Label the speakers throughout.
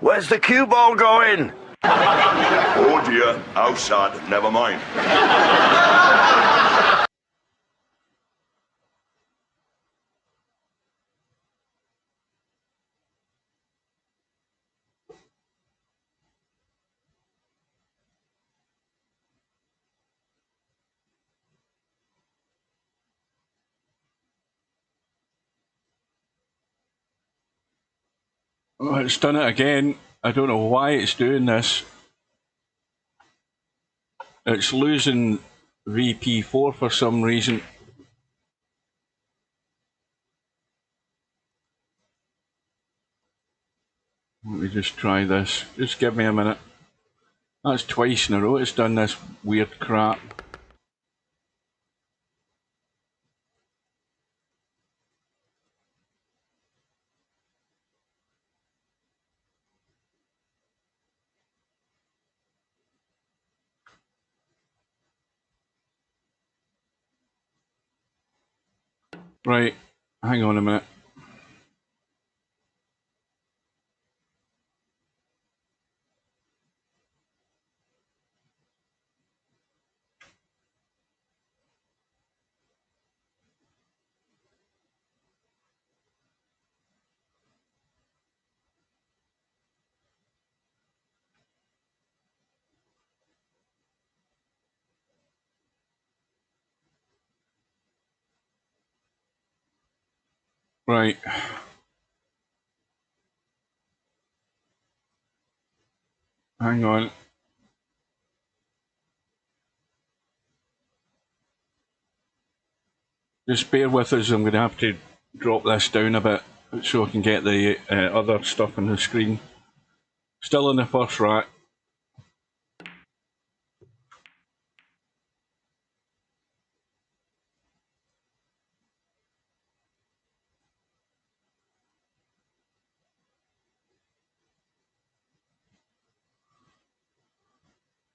Speaker 1: Where's the cue ball going?
Speaker 2: Oh dear, outside, never mind.
Speaker 3: Oh, it's done it again. I don't know why it's doing this. It's losing VP4 for some reason. Let me just try this. Just give me a minute. That's twice in a row it's done this weird crap. Right, hang on a minute. Right. Hang on. Just bear with us, I'm going to have to drop this down a bit so I can get the other stuff on the screen. Still in the first rack.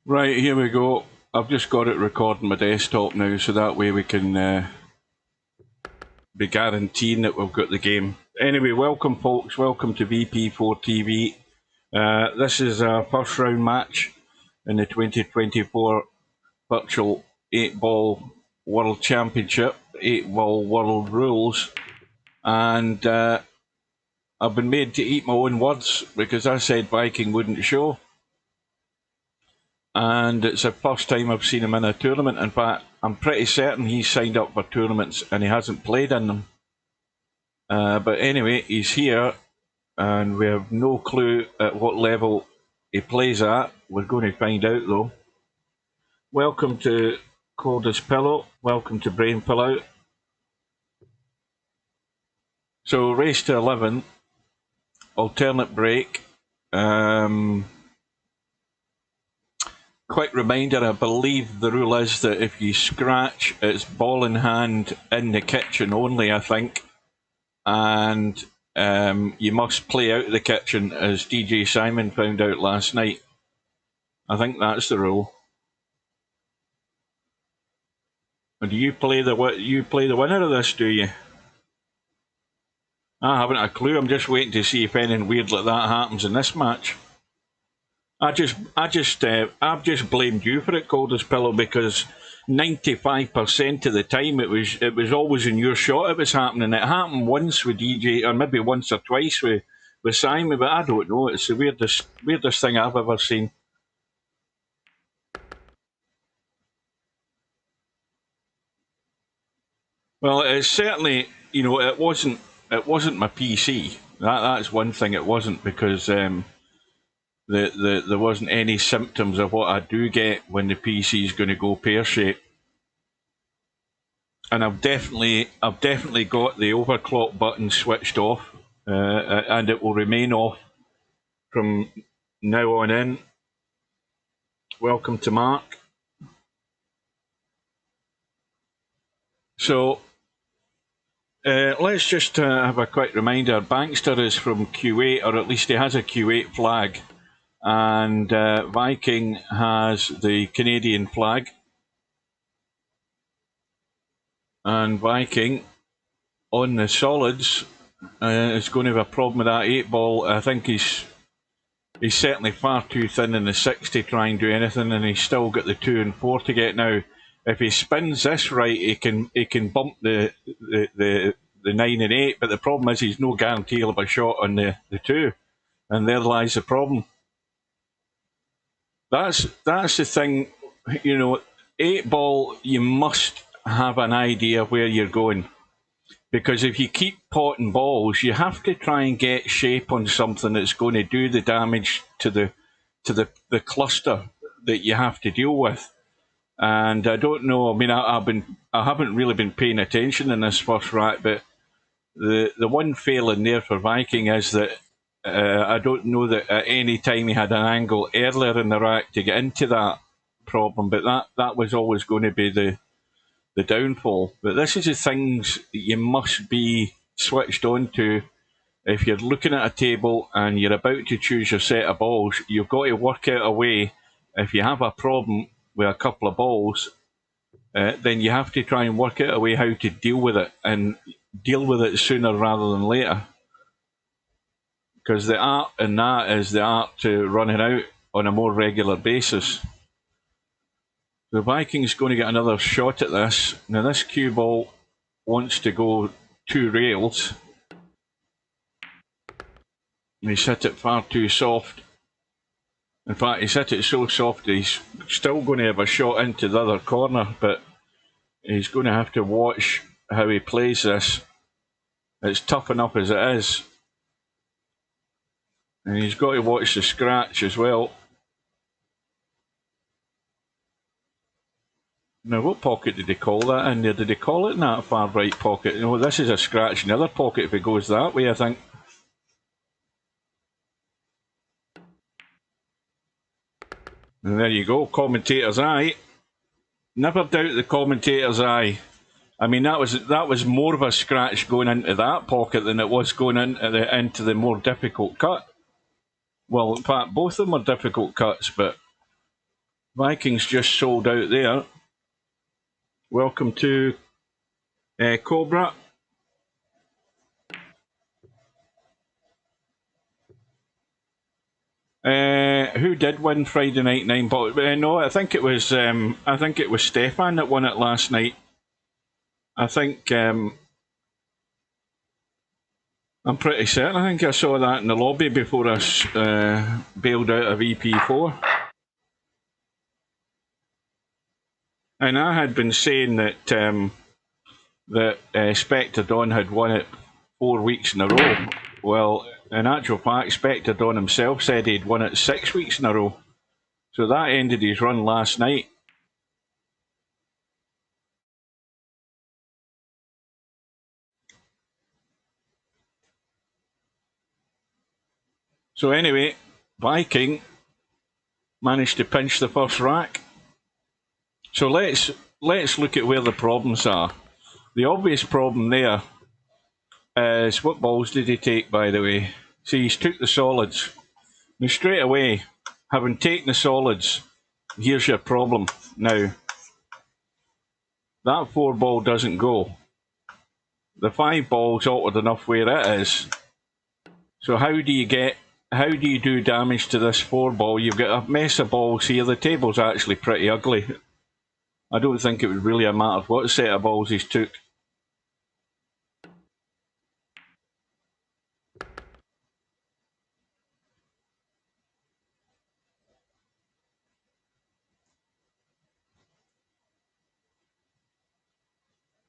Speaker 3: Right, here we go. I've just got it recording my desktop now, so that way we can be guaranteeing that we've got the game. Anyway, welcome folks, welcome to VP4TV. This is our first round match in the 2024 Virtual 8-Ball World Championship, 8-Ball World Rules, and I've been made to eat my own words because I said Viking wouldn't show. And it's the first time I've seen him in a tournament. In fact, I'm pretty certain he's signed up for tournaments and he hasn't played in them. But anyway, he's here and we have no clue at what level he plays at. We're going to find out though. Welcome to Coldest Pillow. Welcome to Brain Pullout. So race to 11, alternate break. Quick reminder, I believe the rule is that if you scratch, it's ball in hand in the kitchen only, I think. And you must play out of the kitchen, as DJ Simon found out last night. I think that's the rule. Do you play the winner of this, do you? I haven't a clue. I'm just waiting to see if anything weird like that happens in this match. I've just blamed you for it, Coldest Pillow, because 95% of the time it was always in your shot it was happening. It happened once with DJ, or maybe once or twice with Simon, but I don't know. It's the weirdest thing I've ever seen. Well, it's certainly, you know, it wasn't my PC. That's one thing. It wasn't, because there wasn't any symptoms of what I do get when the PC is going to go pear-shaped. And I've definitely got the overclock button switched off, and it will remain off from now on in. Welcome to Mark. So Let's just have a quick reminder. Bankster is from Q8, or at least he has a Q8 flag. And Viking has the Canadian flag. And Viking, on the solids, is going to have a problem with that 8-ball. I think he's certainly far too thin in the 6 to try and do anything, and he's still got the 2 and 4 to get now. If he spins this right, he can bump the 9 and 8, but the problem is he's no guarantee of a shot on the 2, and there lies the problem. That's the thing, you know. 8-ball, you must have an idea where you're going, because if you keep potting balls, you have to try and get shape on something that's going to do the damage to the cluster that you have to deal with. And I don't know. I mean, I haven't really been paying attention in this first rack, but the one failing there for Viking is that I don't know that at any time he had an angle earlier in the rack to get into that problem, but that was always going to be the downfall. But this is the things you must be switched on to. If you're looking at a table and you're about to choose your set of balls, you've got to work out a way. If you have a problem with a couple of balls, then you have to try and work out a way how to deal with it, and deal with it sooner rather than later. Because the art in that is the art to running out on a more regular basis. The Viking's going to get another shot at this. Now this cue ball wants to go 2 rails. He's hit it far too soft. In fact, he's hit it so soft he's still going to have a shot into the other corner, but he's going to have to watch how he plays this. It's tough enough as it is. And he's got to watch the scratch as well. Now, what pocket did he call that in there? Did he call it in that far right pocket? You know, this is a scratch in the other pocket if it goes that way, I think. And there you go, commentator's eye. Never doubt the commentator's eye. I mean, that was more of a scratch going into that pocket than it was going into the more difficult cut. Well, in fact, both of them are difficult cuts, but Vikings just sold out there. Welcome to Cobra. Who did win Friday Night 9? But no, I think it was Stefan that won it last night. I think I'm pretty certain. I think I saw that in the lobby before I bailed out of VP4. And I had been saying that Spectre Don had won it 4 weeks in a row. Well, in actual fact, Spectre Don himself said he'd won it 6 weeks in a row. So that ended his run last night. So anyway, Viking managed to pinch the first rack. So let's look at where the problems are. The obvious problem there is, what balls did he take, by the way? See, he's took the solids. Now straight away, having taken the solids, here's your problem. Now, that 4 ball doesn't go. The 5 ball's altered enough where it is. So how do you do damage to this 4 ball? You've got a mess of balls here. The table's actually pretty ugly. I don't think it was really a matter of what set of balls he's took.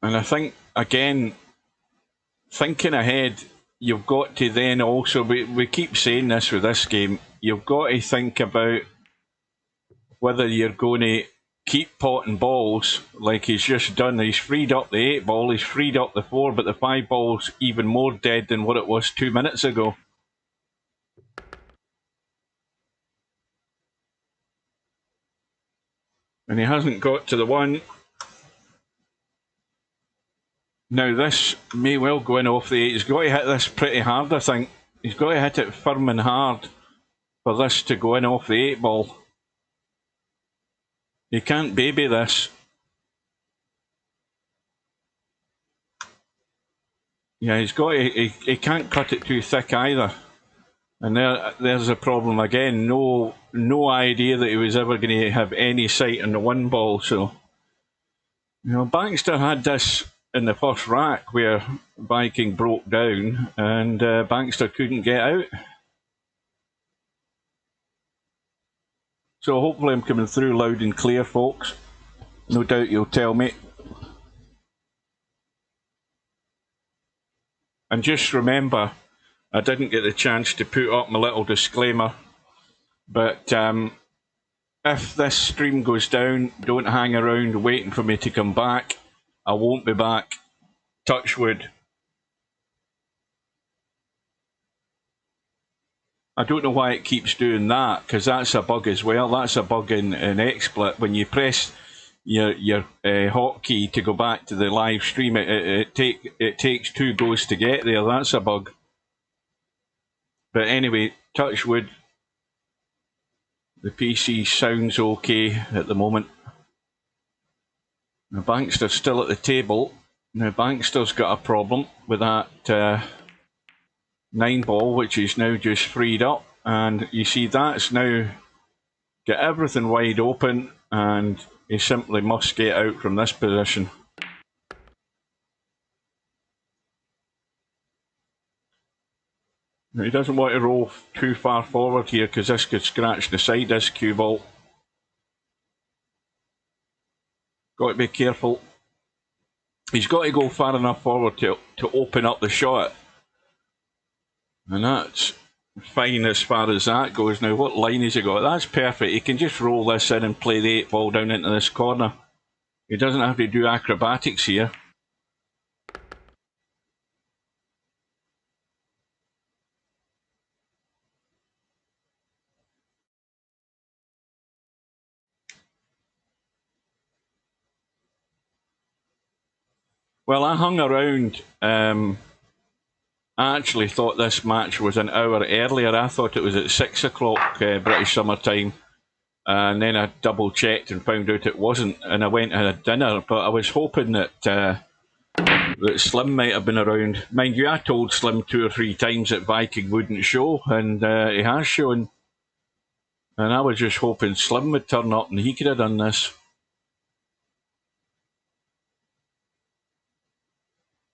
Speaker 3: And I think, again, thinking ahead, you've got to then also, we keep saying this with this game, you've got to think about whether you're going to keep potting balls like he's just done. He's freed up the 8 ball, he's freed up the 4, but the 5 ball's even more dead than what it was 2 minutes ago. And he hasn't got to the 1. Now this may well go in off the 8. He's got to hit this pretty hard, I think. He's got to hit it firm and hard for this to go in off the 8 ball. You can't baby this. Yeah, he's got to, he can't cut it too thick either. And there's a problem again. No idea that he was ever going to have any sight on the 1 ball. So, you know, Bankster had this in the first rack where Viking broke down and Bankster couldn't get out. So hopefully I'm coming through loud and clear, folks. No doubt you'll tell me. And just remember, I didn't get the chance to put up my little disclaimer, but if this stream goes down, don't hang around waiting for me to come back. I won't be back. Touch wood. I don't know why it keeps doing that, because that's a bug as well. That's a bug in XSplit. When you press your hotkey to go back to the live stream, it takes 2 goes to get there. That's a bug. But anyway, touch wood. The PC sounds okay at the moment. Now Bankster's still at the table. Now Bankster's got a problem with that 9 ball, which is now just freed up, and you see that's now got everything wide open, and he simply must get out from this position. Now, he doesn't want to roll too far forward here because this could scratch the side, this cue ball. Got to be careful. He's got to go far enough forward to open up the shot. And that's fine as far as that goes. Now, what line has he got? That's perfect. He can just roll this in and play the 8 ball down into this corner. He doesn't have to do acrobatics here. Well, I hung around. I actually thought this match was an hour earlier. I thought it was at 6 o'clock British Summer Time. And then I double checked and found out it wasn't. And I went and had dinner. But I was hoping that, that Slim might have been around. Mind you, I told Slim 2 or 3 times that Viking wouldn't show. And he has shown. And I was just hoping Slim would turn up and he could have done this.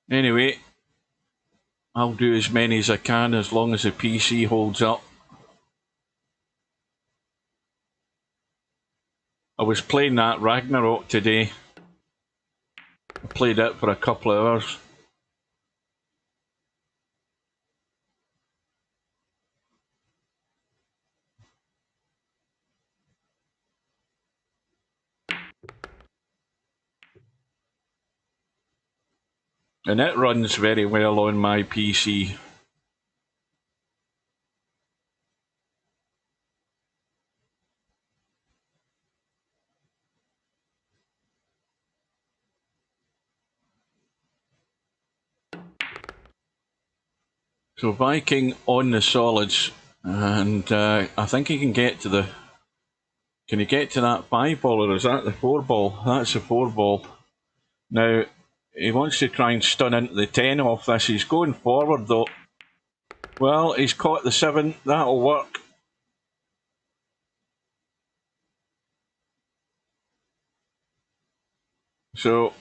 Speaker 3: Anyway, I'll do as many as I can as long as the PC holds up. I was playing that Ragnarok today. I played it for a couple of hours. And it runs very well on my PC. So Viking on the solids, and I think he can get to the... Can he get to that 5 ball, or is that the 4 ball? That's the 4 ball. Now, he wants to try and stun into the 10 off this. He's going forward though. Well, he's caught the 7. That'll work. So,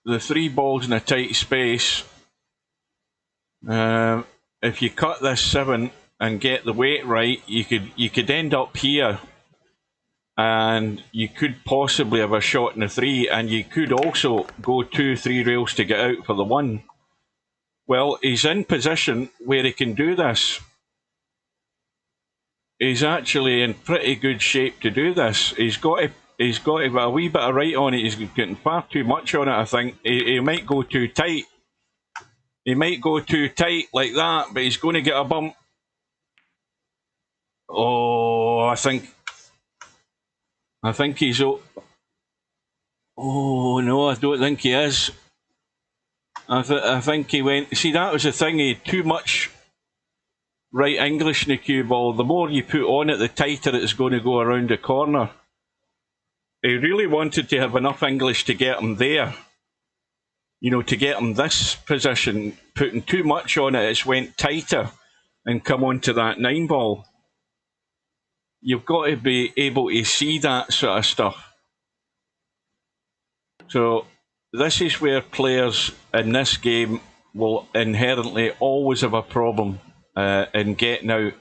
Speaker 3: the 3 balls in a tight space. If you cut this 7 and get the weight right, you could end up here, and you could possibly have a shot in the 3, and you could also go 2-3 rails to get out for the 1. Well, he's in position where he can do this. He's actually in pretty good shape to do this. He's got to have a wee bit of right on it. He's getting far too much on it, I think. He might go too tight. He might go too tight like that, but he's going to get a bump. Oh, I think he's... Oh, no, I don't think he is. I think he went. See, that was the thing. He had too much right English in the cue ball. The more you put on it, the tighter it's going to go around the corner. He really wanted to have enough English to get him there. You know, to get him this position. Putting too much on it, it's went tighter and come onto that 9 ball. You've got to be able to see that sort of stuff. So this is where players in this game will inherently always have a problem in getting out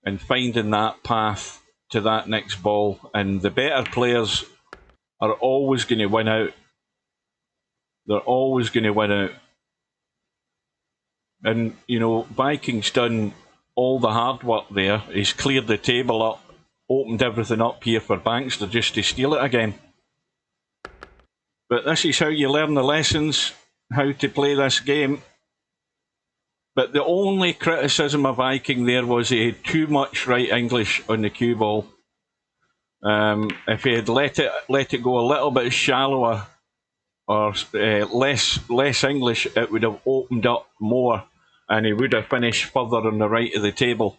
Speaker 3: and finding that path to that next ball. And the better players are always going to win out. They're always going to win out. And, you know, Viking's done all the hard work there. He's cleared the table up, opened everything up here for Bankster just to steal it again. But this is how you learn the lessons, how to play this game. But the only criticism of Viking there was he had too much right English on the cue ball. If he had let it go a little bit shallower or less English, it would have opened up more and he would have finished further on the right of the table.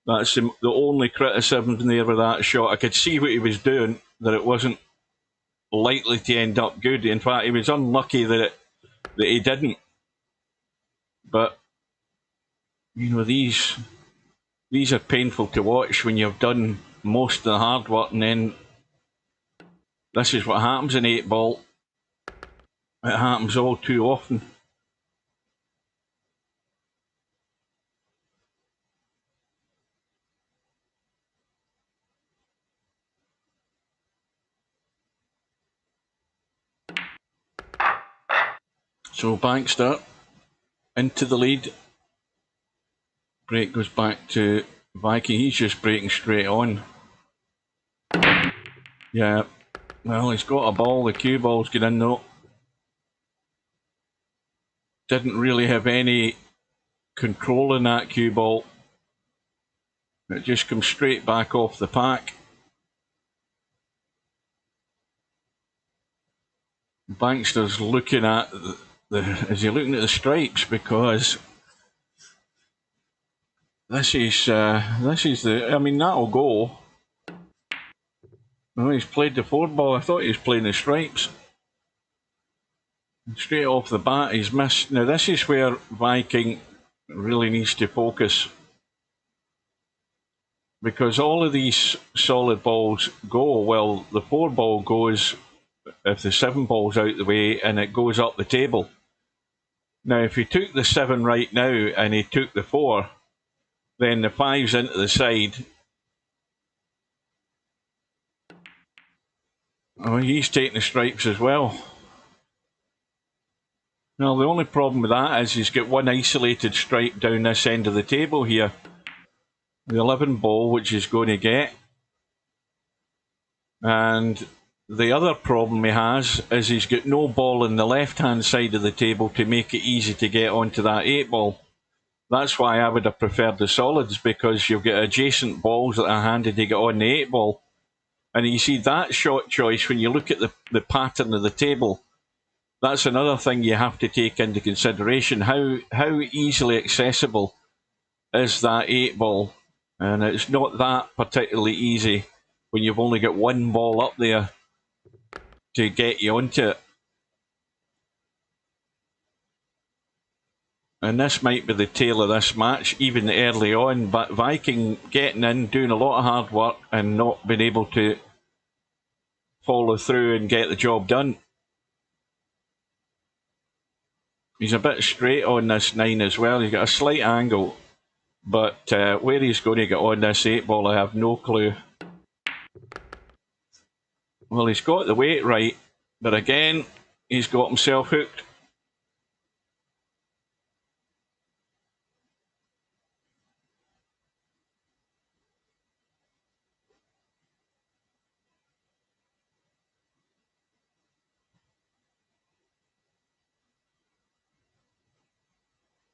Speaker 3: That's the only criticism there with that shot. I could see what he was doing, that it wasn't likely to end up good. In fact, he was unlucky that he didn't. But you know, these are painful to watch when you've done most of the hard work, and then this is what happens in 8 ball. It happens all too often. So Bankster into the lead. Break goes back to Viking. He's just breaking straight on. Yeah, well, he's got a ball. The cue ball's get in though. Didn't really have any control in that cue ball. It just comes straight back off the pack. Bankster's looking at is he looking at the stripes, because this is the. I mean, that'll go. Oh, he's played the 4 ball. I thought he was playing the stripes. Straight off the bat, he's missed. Now this is where Viking really needs to focus, because all of these solid balls go. Well, the 4 ball goes if the 7 ball's out the way, and it goes up the table. Now, if he took the 7 right now and he took the 4, then the 5's into the side. Oh, he's taking the stripes as well. Now, the only problem with that is he's got one isolated stripe down this end of the table here. The 11 ball, which he's going to get. And the other problem he has is he's got no ball in the left-hand side of the table to make it easy to get onto that 8 ball. That's why I would have preferred the solids, because you've got adjacent balls that are handy to get on the 8 ball. And you see that shot choice, when you look at the pattern of the table, that's another thing you have to take into consideration. How easily accessible is that 8 ball? And it's not that particularly easy when you've only got 1 ball up there to get you onto it. And this might be the tail of this match, even early on, but Viking getting in, doing a lot of hard work and not being able to follow through and get the job done. He's a bit straight on this 9 as well. He's got a slight angle, but where he's going to get on this 8 ball, I have no clue. Well, he's got the weight right, but again, he's got himself hooked.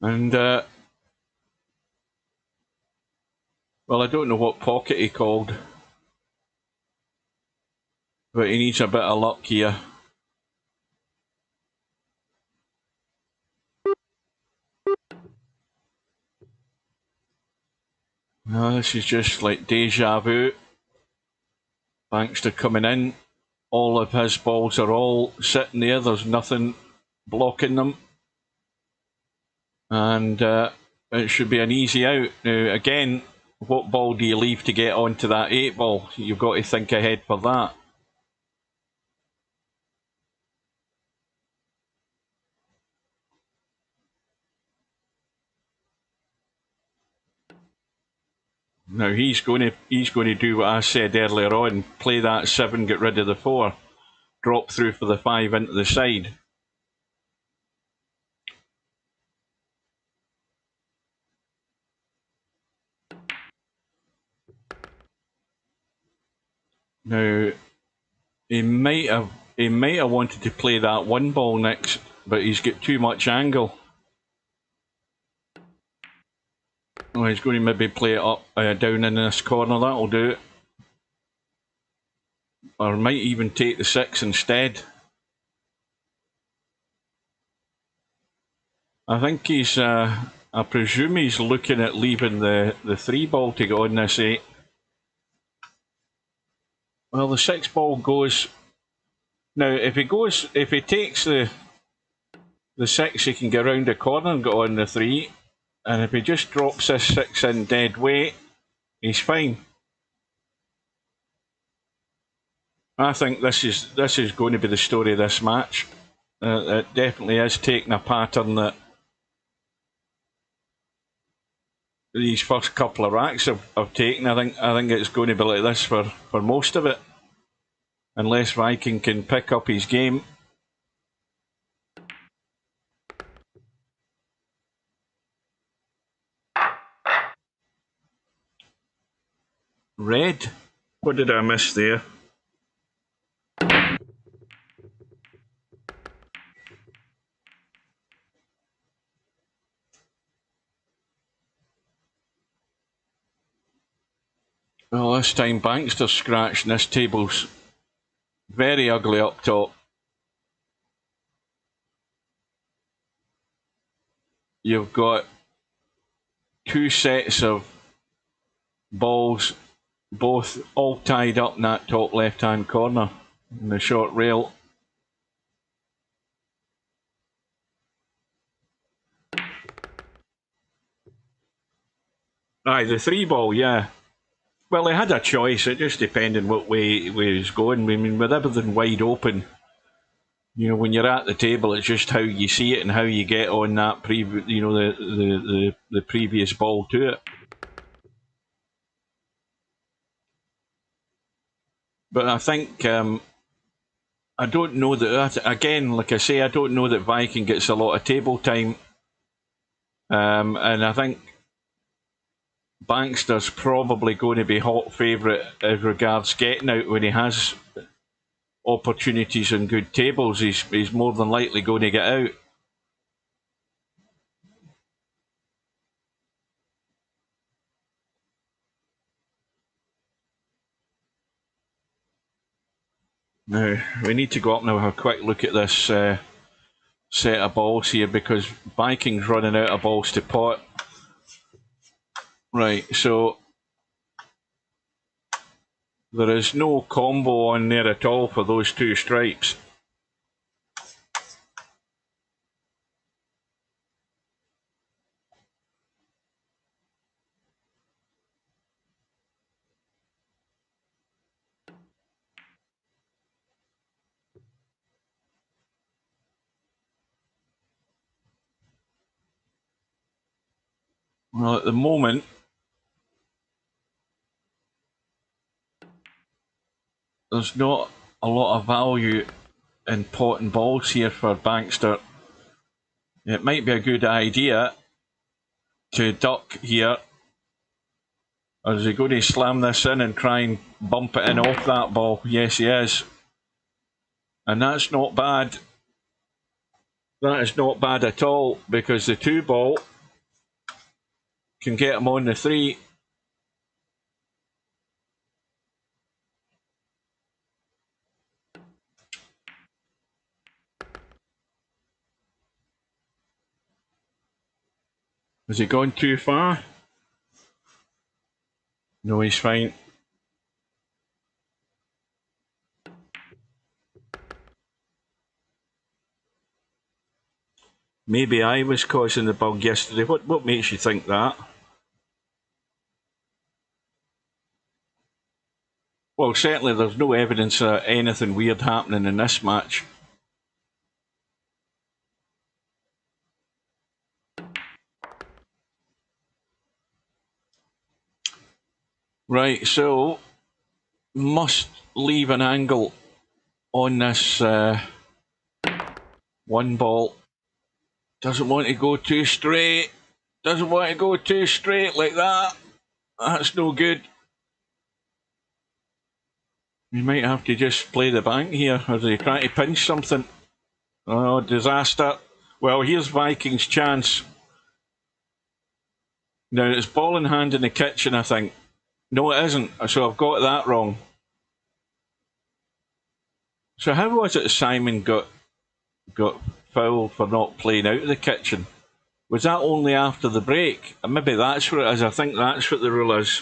Speaker 3: And, well, I don't know what pocket he called, but he needs a bit of luck here. Oh, this is just like deja vu. Bankster coming in. All of his balls are all sitting there. There's nothing blocking them. And it should be an easy out. Now, again, what ball do you leave to get onto that 8 ball? You've got to think ahead for that. Now he's going to do what I said earlier on, play that 7, get rid of the 4, drop through for the 5 into the side. Now he might have wanted to play that 1 ball next, but he's got too much angle. Oh, he's going to maybe play it up down in this corner. That'll do it. Or might even take the 6 instead. I think he's. I presume he's looking at leaving the 3 ball to go on this 8. Well, the 6 ball goes. Now, if he takes the 6, he can get around the corner and go on the 3. And if he just drops this 6 in dead weight, he's fine. I think this is going to be the story of this match. It definitely is taking a pattern that these first couple of racks have taken. I think it's going to be like this for most of it, unless Viking can pick up his game. Red? What did I miss there? Well, this time Bankster's scratching. This table's very ugly up top. You've got 2 sets of balls, both all tied up in that top left-hand corner in the short rail. Aye, the 3 ball, yeah. Well, he had a choice. It just depended what way he was going. I mean, with everything wide open, you know, when you're at the table, it's just how you see it and how you get on that the previous ball to it. But I think I don't know that again. Like I say, I don't know that Viking gets a lot of table time, and I think Bankster's probably going to be hot favourite as regards getting out when he has opportunities and good tables. He's more than likely going to get out. Now, we need to go up now and have a quick look at this set of balls here, because Viking's running out of balls to pot. Right, so there is no combo on there at all for those 2 stripes. Well, at the moment, there's not a lot of value in potting balls here for Bankster. It might be a good idea to duck here. Or is he going to slam this in and try and bump it in off that ball? Yes, he is. And that's not bad. That is not bad at all, because the 2 ball can get him on the 3. Has he gone too far? No, he's fine. Maybe I was causing the bug yesterday. What makes you think that? Well, certainly there's no evidence of anything weird happening in this match. Right, so must leave an angle on this one ball. Doesn't want to go too straight. Doesn't want to go too straight like that. That's no good. You might have to just play the bank here. Are they trying to pinch something? Oh, disaster. Well, here's Viking's chance. Now, it's ball in hand in the kitchen, I think. No, it isn't. So I've got that wrong. So how was it Simon got fouled for not playing out of the kitchen? Was that only after the break? Maybe that's what it is. I think that's what the rule is.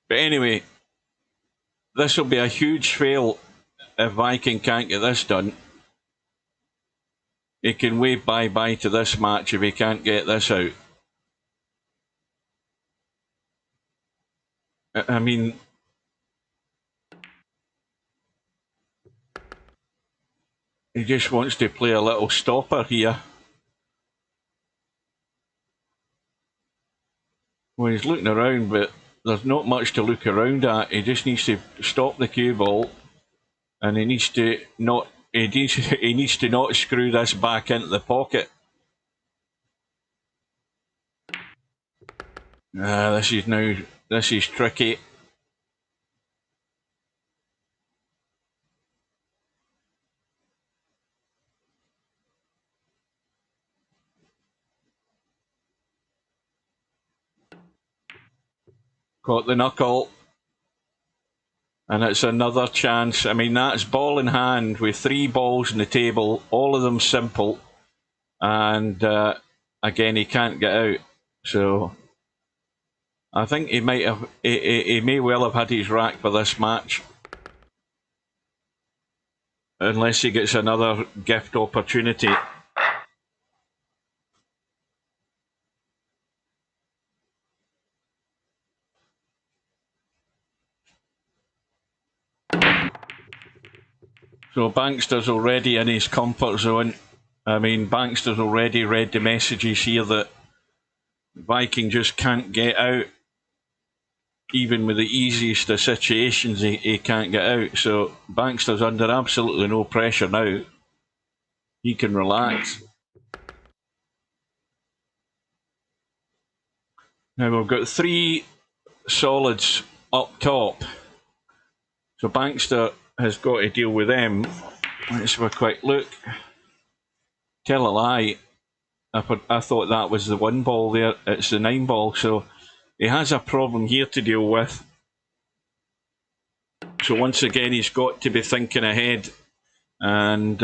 Speaker 3: But anyway, this will be a huge fail if Viking can't get this done. He can wave bye-bye to this match if he can't get this out. I mean, he just wants to play a little stopper here. Well, he's looking around, but there's not much to look around at. He just needs to stop the cue ball, and he needs to not screw this back into the pocket. This is tricky. Caught the knuckle. And it's another chance. I mean, that's ball in hand with 3 balls on the table, all of them simple. And again, he can't get out. So I think he may well have had his rack for this match. Unless he gets another gift opportunity. So Bankster's already in his comfort zone. I mean, Bankster's already read the messages here that Viking just can't get out. Even with the easiest of situations, he can't get out. So Bankster's under absolutely no pressure now. He can relax. Now we've got 3 solids up top. So Bankster has got to deal with them. Let's have a quick look. Tell a lie. I thought that was the 1 ball there. It's the 9 ball. So he has a problem here to deal with. So once again, he's got to be thinking ahead. And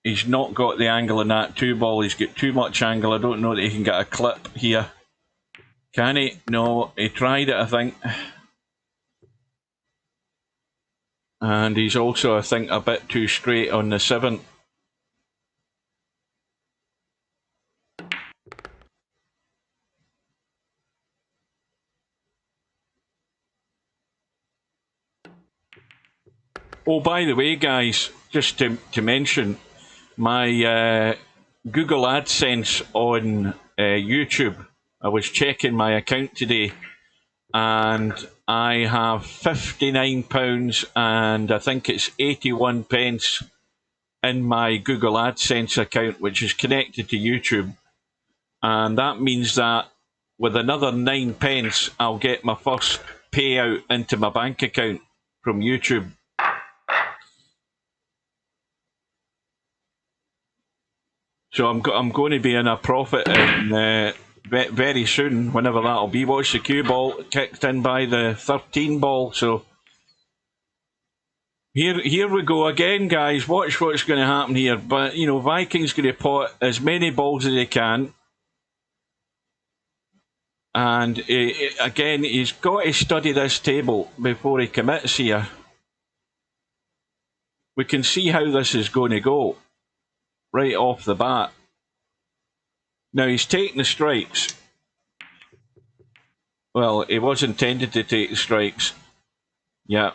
Speaker 3: he's not got the angle in that 2 ball. He's got too much angle. I don't know that he can get a clip here. Can he? No, he tried it, I think. And he's also, I think, a bit too straight on the 7. Oh, by the way, guys, just to mention, my Google AdSense on YouTube, I was checking my account today, and I have £59 and I think it's 81 pence in my Google AdSense account, which is connected to YouTube. And that means that with another 9 pence, I'll get my first payout into my bank account from YouTube. So I'm going to be in a profit in, very soon, whenever that'll be. Watch the cue ball kicked in by the 13 ball. So here we go again, guys. Watch what's going to happen here. But you know, Vikings going to pot as many balls as they can. And again, he's got to study this table before he commits here. We can see how this is going to go right off the bat. Now he's taking the strikes. Well, he was intended to take the strikes. Yeah.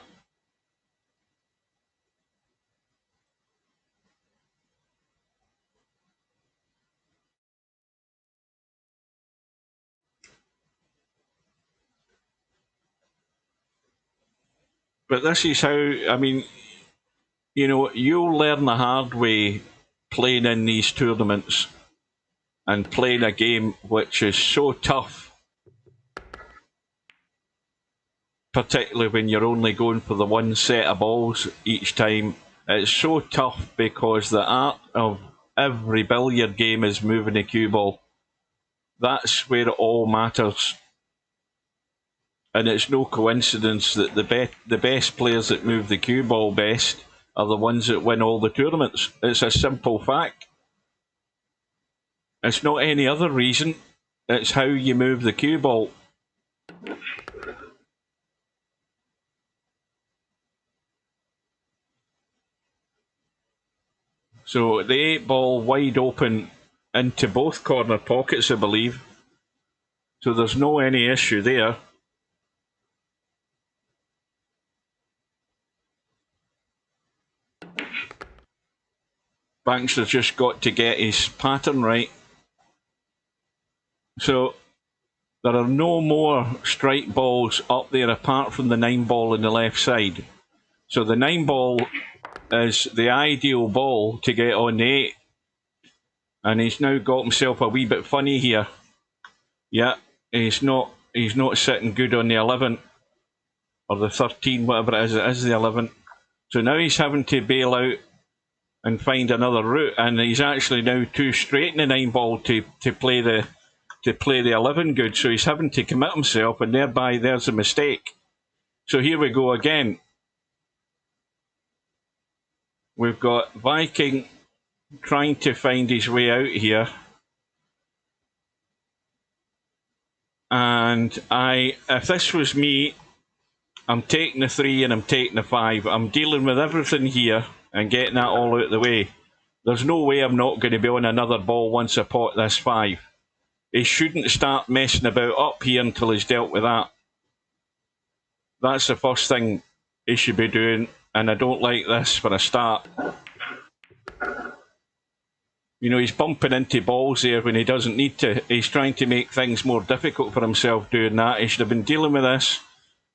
Speaker 3: But this is how, I mean, you know, you'll learn the hard way playing in these tournaments and playing a game which is so tough, particularly when you're only going for the one set of balls each time. It's so tough because the art of every billiard game is moving a cue ball. That's where it all matters. And it's no coincidence that the best players that move the cue ball best are the ones that win all the tournaments. It's a simple fact. It's not any other reason. It's how you move the cue ball. So the 8-ball wide open into both corner pockets, I believe. So there's no any issue there. Bankster's just got to get his pattern right. So there are no more strike balls up there apart from the 9-ball on the left side. So the 9-ball is the ideal ball to get on the 8. And he's now got himself a wee bit funny here. Yeah, he's not sitting good on the 11 or the 13, whatever it is the 11. So now he's having to bail out and find another route, and he's actually now too straight in the 9-ball to play the 11 good. So he's having to commit himself, and thereby there's a mistake. So here we go again. We've got Viking trying to find his way out here. And if this was me, I'm taking the 3 and I'm taking the 5. I'm dealing with everything here and getting that all out of the way. There's no way I'm not going to be on another ball once I pot this 5. He shouldn't start messing about up here until he's dealt with that. That's the first thing he should be doing, and I don't like this for a start. You know, he's bumping into balls there when he doesn't need to. He's trying to make things more difficult for himself doing that. He should have been dealing with this.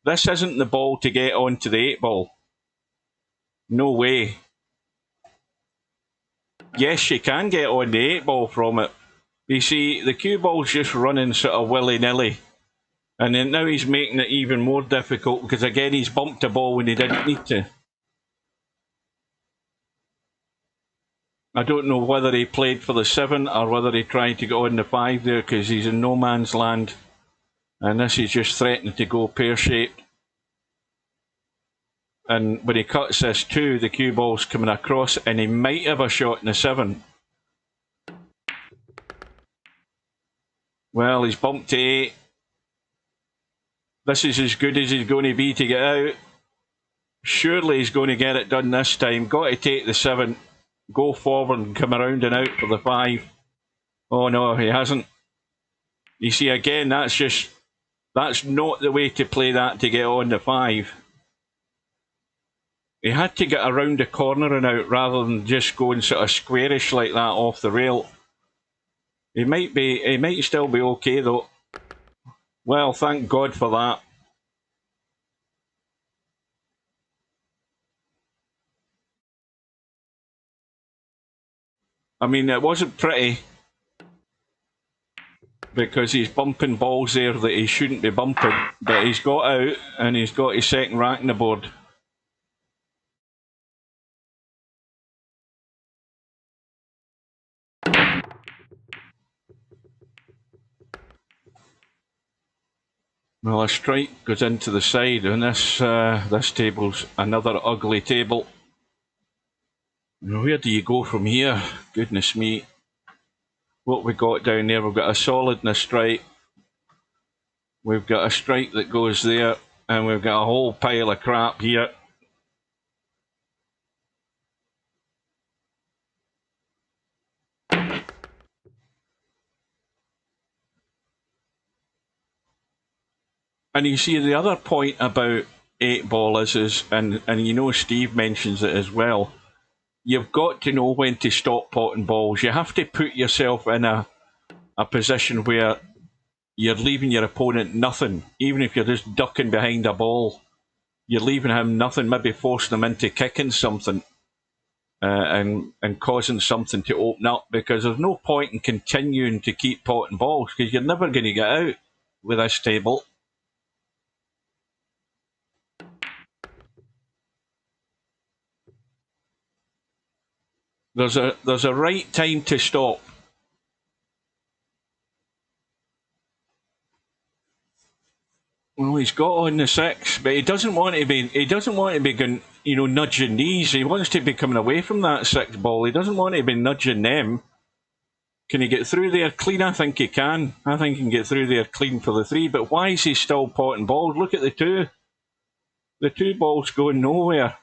Speaker 3: This isn't the ball to get onto the 8-ball. No way. Yes, you can get on the 8-ball from it. You see, the cue ball's just running sort of willy-nilly. And then now he's making it even more difficult because, again, he's bumped a ball when he didn't need to. I don't know whether he played for the 7 or whether he tried to go on the 5 there because he's in no man's land. And this is just threatening to go pear-shaped. And when he cuts this 2, the cue ball's coming across and he might have a shot in the 7. Well, he's bumped to 8. This is as good as he's going to be to get out. Surely he's going to get it done this time. Got to take the 7, go forward and come around and out for the 5. Oh no, he hasn't. You see, again, that's not the way to play that to get on the 5. He had to get around the corner and out rather than just going sort of squarish like that off the rail. He might still be okay though. Well, thank God for that. I mean, it wasn't pretty because he's bumping balls there that he shouldn't be bumping, but he's got out and he's got his second rack in the board. Well, a strike goes into the side, and this table's another ugly table. Where do you go from here? Goodness me. What we got down there, we've got a solid and a strike. We've got a strike that goes there, and we've got a whole pile of crap here. And you see, the other point about 8-ball is and you know Steve mentions it as well, you've got to know when to stop potting balls. You have to put yourself in a position where you're leaving your opponent nothing. Even if you're just ducking behind a ball, you're leaving him nothing, maybe forcing him into kicking something and causing something to open up, because there's no point in continuing to keep potting balls because you're never going to get out with this table. There's a right time to stop. Well, he's got on the 6, but he doesn't want to be. He doesn't want to be going, nudging these. He wants to be coming away from that 6 ball. He doesn't want to be nudging them. Can he get through there clean? I think he can. I think he can get through there clean for the 3. But why is he still potting balls? Look at the 2. The 2 balls going nowhere.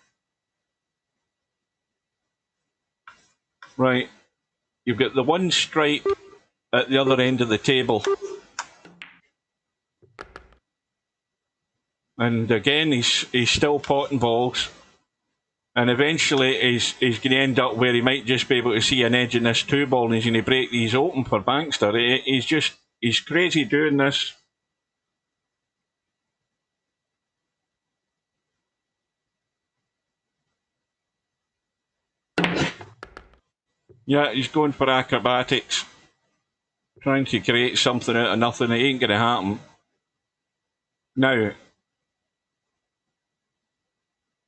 Speaker 3: Right. You've got the 1 stripe at the other end of the table. And again, he's still potting balls. And eventually he's going to end up where he might just be able to see an edge in this 2 ball, and he's going to break these open for Bankster. He's crazy doing this. Yeah, he's going for acrobatics. Trying to create something out of nothing. It ain't going to happen. Now,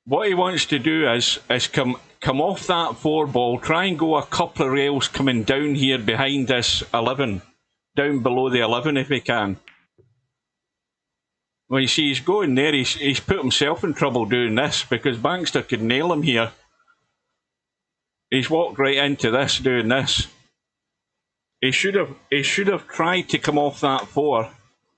Speaker 3: what he wants to do is come off that 4 ball, try and go a couple of rails coming down here behind this 11, down below the 11 if he can. Well, you see, he's going there. He's put himself in trouble doing this because Bankster could nail him here. He's walked right into this doing this. He should have tried to come off that 4.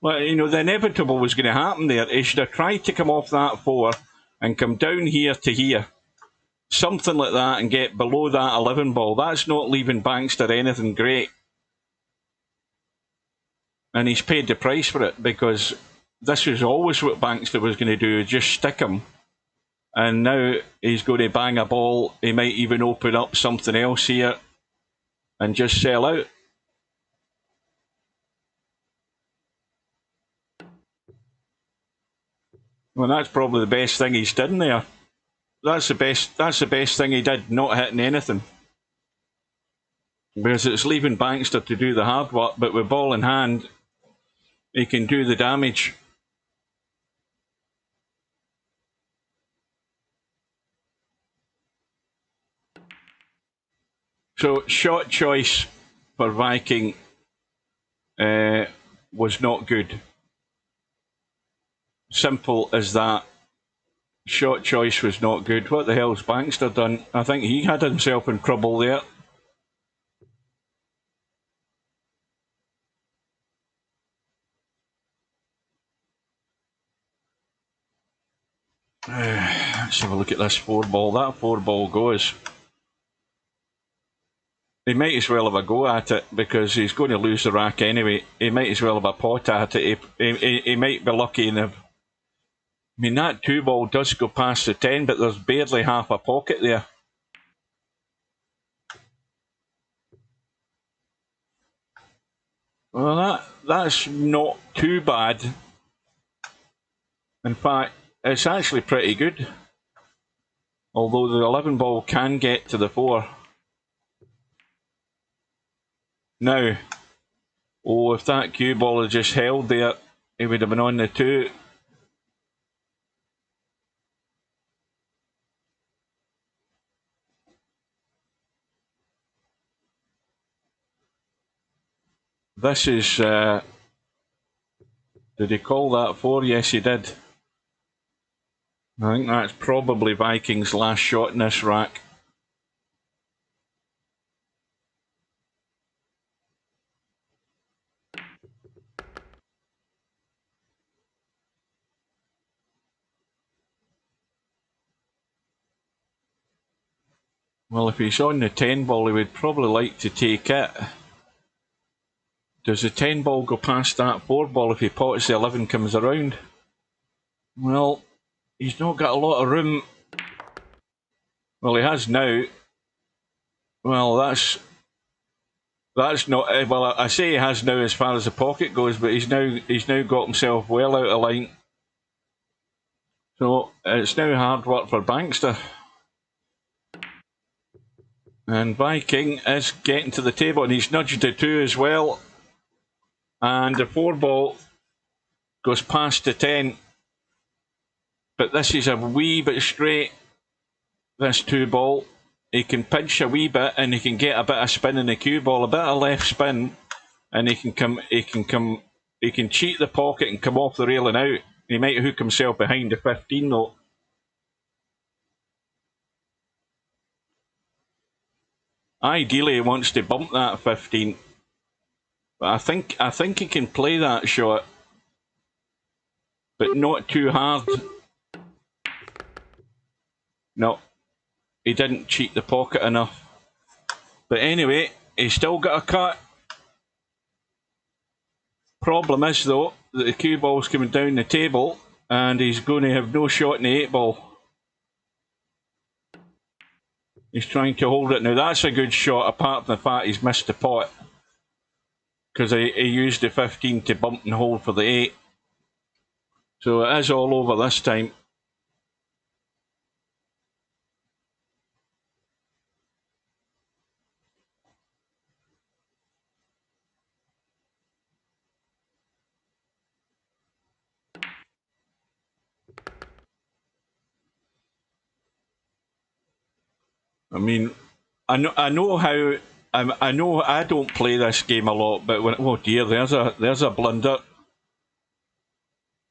Speaker 3: Well, the inevitable was going to happen there. He should have tried to come off that 4 and come down here to here. Something like that, and get below that 11 ball. That's not leaving Bankster anything great. And he's paid the price for it, because this was always what Bankster was going to do, just stick him. And now he's going to bang a ball. He might even open up something else here and just sell out. Well, that's probably the best thing he's done there. That's the best thing he did, not hitting anything. Because it's leaving Bankster to do the hard work, but with ball in hand, he can do the damage. So, shot choice for Viking was not good. Simple as that. Shot choice was not good. What the hell's Bankster done? I think he had himself in trouble there. Let's have a look at this 4 ball. That 4 ball goes. He might as well have a go at it, because he's going to lose the rack anyway. He might as well have a pot at it. He might be lucky enough. I mean, that 2 ball does go past the 10, but there's barely half a pocket there. Well, that's not too bad. In fact, it's actually pretty good. Although the 11 ball can get to the 4. Now, if that cue ball had just held there, he would have been on the 2. This is... did he call that 4? Yes, he did. I think that's probably Viking's last shot in this rack. Well, if he's on the 10 ball, he would probably like to take it. Does the 10 ball go past that 4 ball if he pots the 11 comes around? Well, he's not got a lot of room. Well, he has now. Well, that's not. Well, I say he has now as far as the pocket goes, but he's now got himself well out of line. So it's now hard work for Bankster. And Viking is getting to the table, and he's nudged the 2 as well. And the 4 ball goes past the 10. But this is a wee bit straight, this 2 ball. He can pinch a wee bit, and he can get a bit of spin in the cue ball, a bit of left spin, and he can cheat the pocket and come off the rail and out. He might hook himself behind the 15 though. Ideally, he wants to bump that 15, but I think he can play that shot, but not too hard. No, he didn't cheat the pocket enough. But anyway, he's still got a cut. Problem is though that the cue ball's coming down the table, and he's going to have no shot in the 8 ball. He's trying to hold it. Now that's a good shot, apart from the fact he's missed the pot, because he used the 15 to bump and hold for the 8. So it is all over this time. I mean, I know how. I know I don't play this game a lot, but when, oh dear, there's a blunder.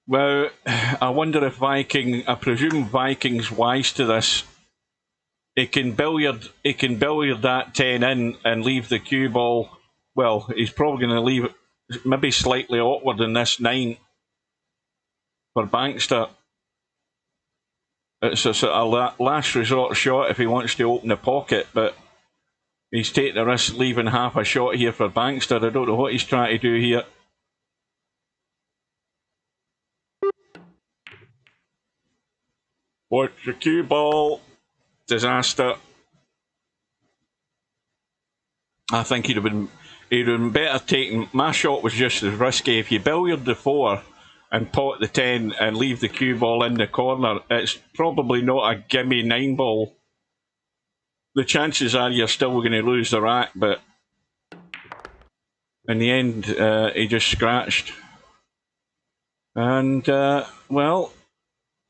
Speaker 3: Well, I wonder if Viking. I presume Viking's wise to this. He can billiard that 10 in and leave the cue ball. Well, he's probably going to leave it maybe slightly awkward in this 9 for Bankster. It's a sort of last resort shot if he wants to open the pocket, but he's taking the risk leaving half a shot here for Bankster. I don't know what he's trying to do here. Watch the cue ball. Disaster. I think he'd have been better taking. My shot was just as risky. If you billiard the 4 and pot the 10 and leave the cue ball in the corner, it's probably not a gimme 9 ball. The chances are you're still going to lose the rack, but in the end, he just scratched. And, well,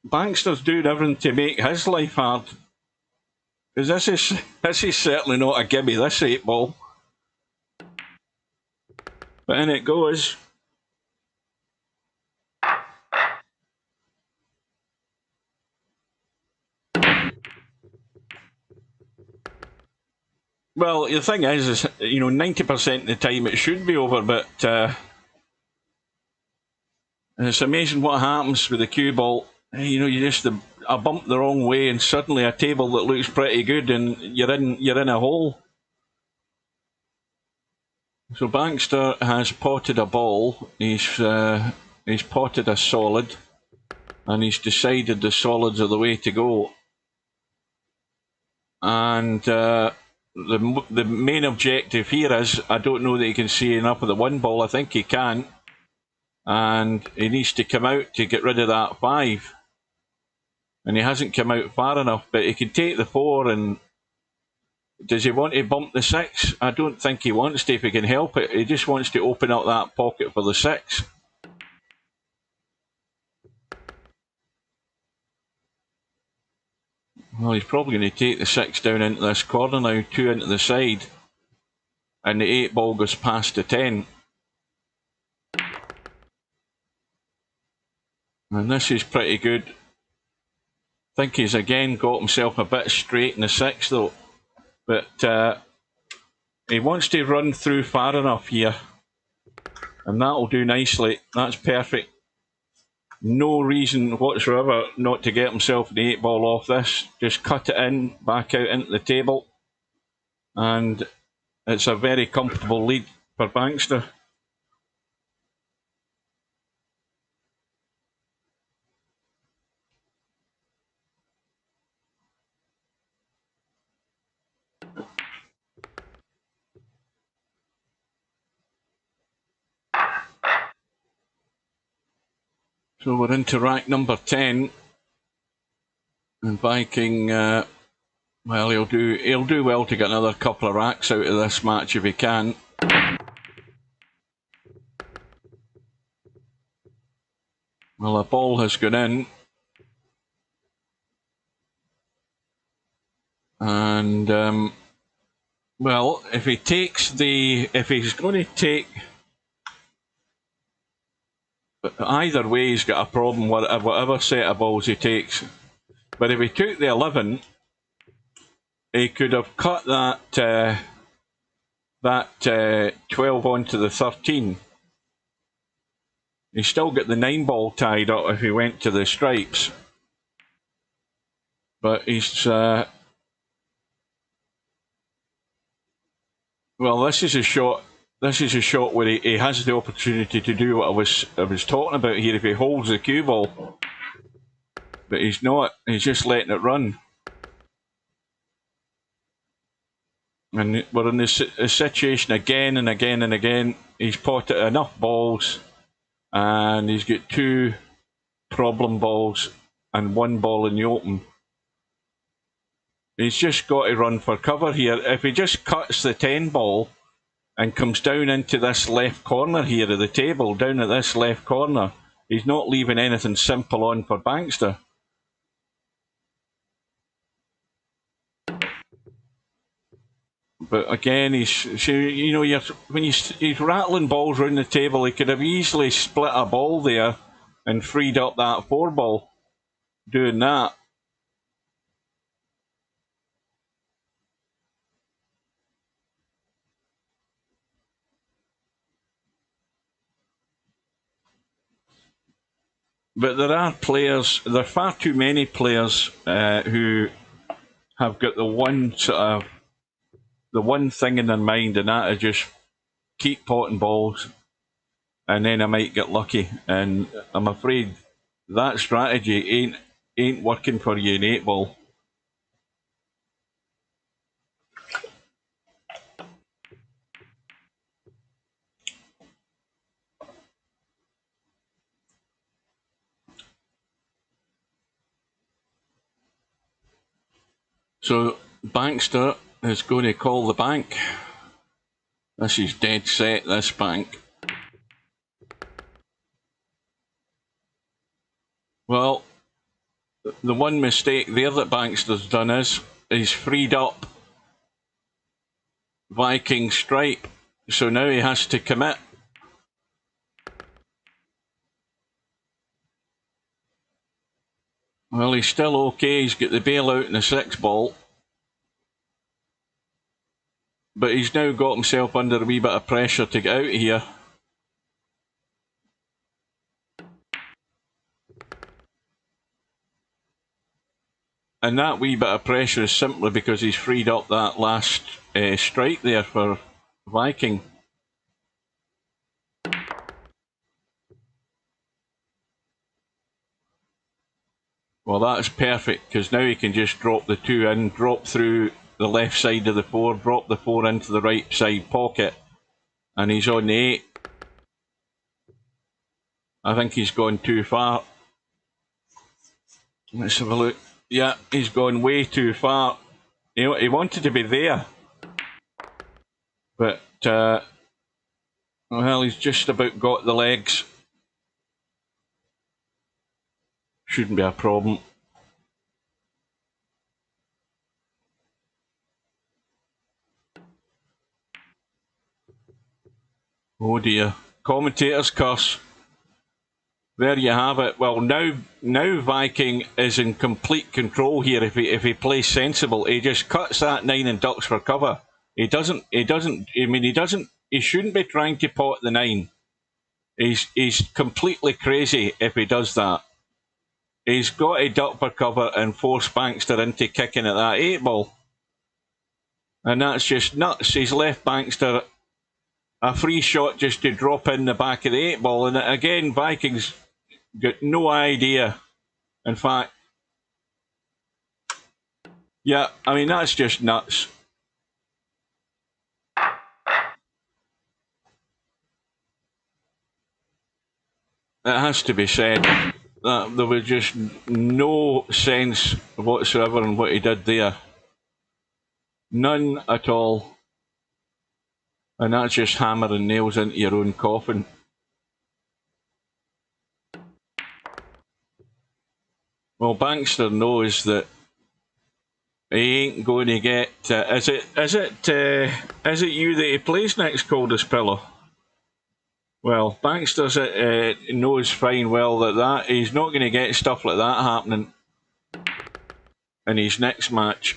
Speaker 3: Bankster's doing everything to make his life hard. Because this is certainly not a gimme, this 8 ball. But in it goes. Well, the thing is, you know, 90% of the time it should be over, but it's amazing what happens with the cue ball. You know, you just a bump the wrong way, and suddenly a table that looks pretty good, and you're in a hole. So Bankster has potted a ball. He's potted a solid, and he's decided the solids are the way to go. And the main objective here is, I don't know that he can see enough of the 1 ball. I think he can, and he needs to come out to get rid of that 5. And he hasn't come out far enough, but he can take the 4. And does he want to bump the 6? I don't think he wants to if he can help it. He just wants to open up that pocket for the 6. Well, he's probably going to take the 6 down into this corner now, 2 into the side. And the 8 ball goes past the 10. And this is pretty good. I think he's again got himself a bit straight in the 6 though. But he wants to run through far enough here. And that'll do nicely. That's perfect. No reason whatsoever not to get himself the 8 ball off this. Just cut it in, back out into the table. and it's a very comfortable lead for Bankster. So we're into rack number 10, and Viking, well, he'll do well to get another couple of racks out of this match if he can. Well, a ball has gone in, and well, if he's going to take, either way, he's got a problem whatever set of balls he takes. But if he took the 11, he could have cut that 12 onto the 13. He's still got the 9 ball tied up if he went to the stripes. But he's well, this is a shot. This is a shot where he has the opportunity to do what I was talking about here if he holds the cue ball. But he's not. He's just letting it run. And we're in this situation again and again and again. He's potted enough balls, and he's got 2 problem balls and 1 ball in the open. He's just got to run for cover here. If he just cuts the 10 ball and comes down into this left corner here of the table, down at this left corner, he's not leaving anything simple on for Bankster. But again, he's rattling balls around the table. He could have easily split a ball there and freed up that 4 ball doing that. But there are far too many players who have got the one thing in their mind, and that is just keep potting balls, and then I might get lucky. And I'm afraid that strategy ain't working for you in 8 ball. So Bankster is going to call the bank. This is dead set, this bank. Well, the one mistake there that Bankster's done is he's freed up Viking stripe. So now he has to commit. Well, he's still okay. He's got the bailout in the 6 ball. But he's now got himself under a wee bit of pressure to get out of here. And that wee bit of pressure is simply because he's freed up that last strike there for Viking. Well, that's perfect, because now he can just drop the 2 in, drop through the left side of the 4, drop the 4 into the right side pocket, and he's on the 8. I think he's gone too far. Let's have a look. Yeah, he's gone way too far. He wanted to be there. But, well, he's just about got the legs. Shouldn't be a problem. Oh dear. Commentator's curse. There you have it. Well, now Viking is in complete control here. If he plays sensible, he just cuts that 9 and ducks for cover. He shouldn't be trying to pot the 9. He's completely crazy if he does that. He's got to duck for cover and force Bankster into kicking at that 8 ball. And that's just nuts. He's left Bankster a free shot just to drop in the back of the 8-ball. And again, Vikings got no idea. In fact, yeah, I mean, that's just nuts. It has to be said that there was just no sense whatsoever in what he did there. None at all. And that's just hammering nails into your own coffin. Well, Bankster knows that he ain't going to get. Is it you that he plays next, Coldest Pillow? Well, Bankster knows fine well that he's not going to get stuff like that happening in his next match.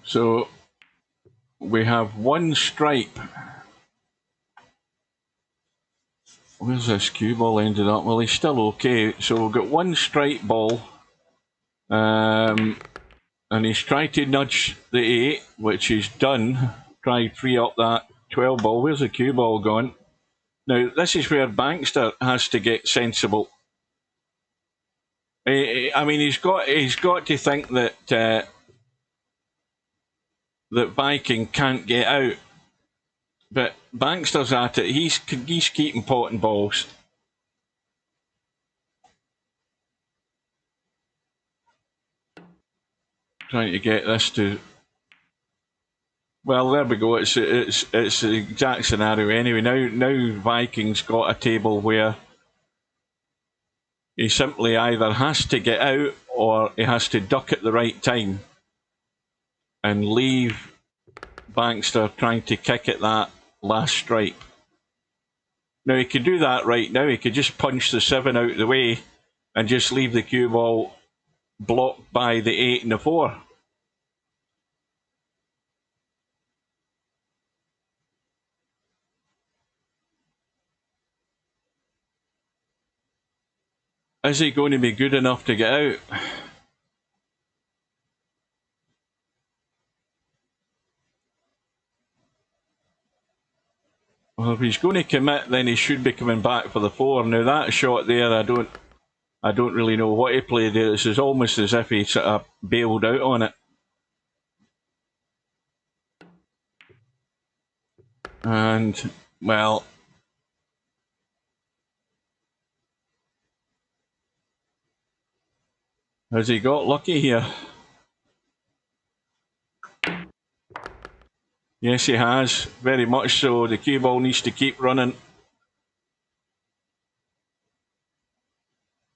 Speaker 3: So we have one stripe. Where's this cue ball ended up? Well, he's still okay. So we've got one stripe ball. And he's tried to nudge the 8, which he's done. Tried to free up that 12 ball. Where's the cue ball gone? Now, this is where Bankster has to get sensible. I mean, he's got to think that that Viking can't get out. But Bankster's at it. He's keeping potting balls. Trying to get this to. Well, there we go. It's the exact scenario anyway. Now Viking's got a table where he simply either has to get out or he has to duck at the right time and leave Bankster trying to kick at that last stripe. Now he could do that right now. He could just punch the 7 out of the way and just leave the cue ball blocked by the 8 and the 4. Is he going to be good enough to get out? Well, if he's going to commit, then he should be coming back for the 4. Now that shot there, I don't really know what he played there. It's almost as if he sort of bailed out on it. And, well, has he got lucky here? Yes, he has. Very much so. The cue ball needs to keep running.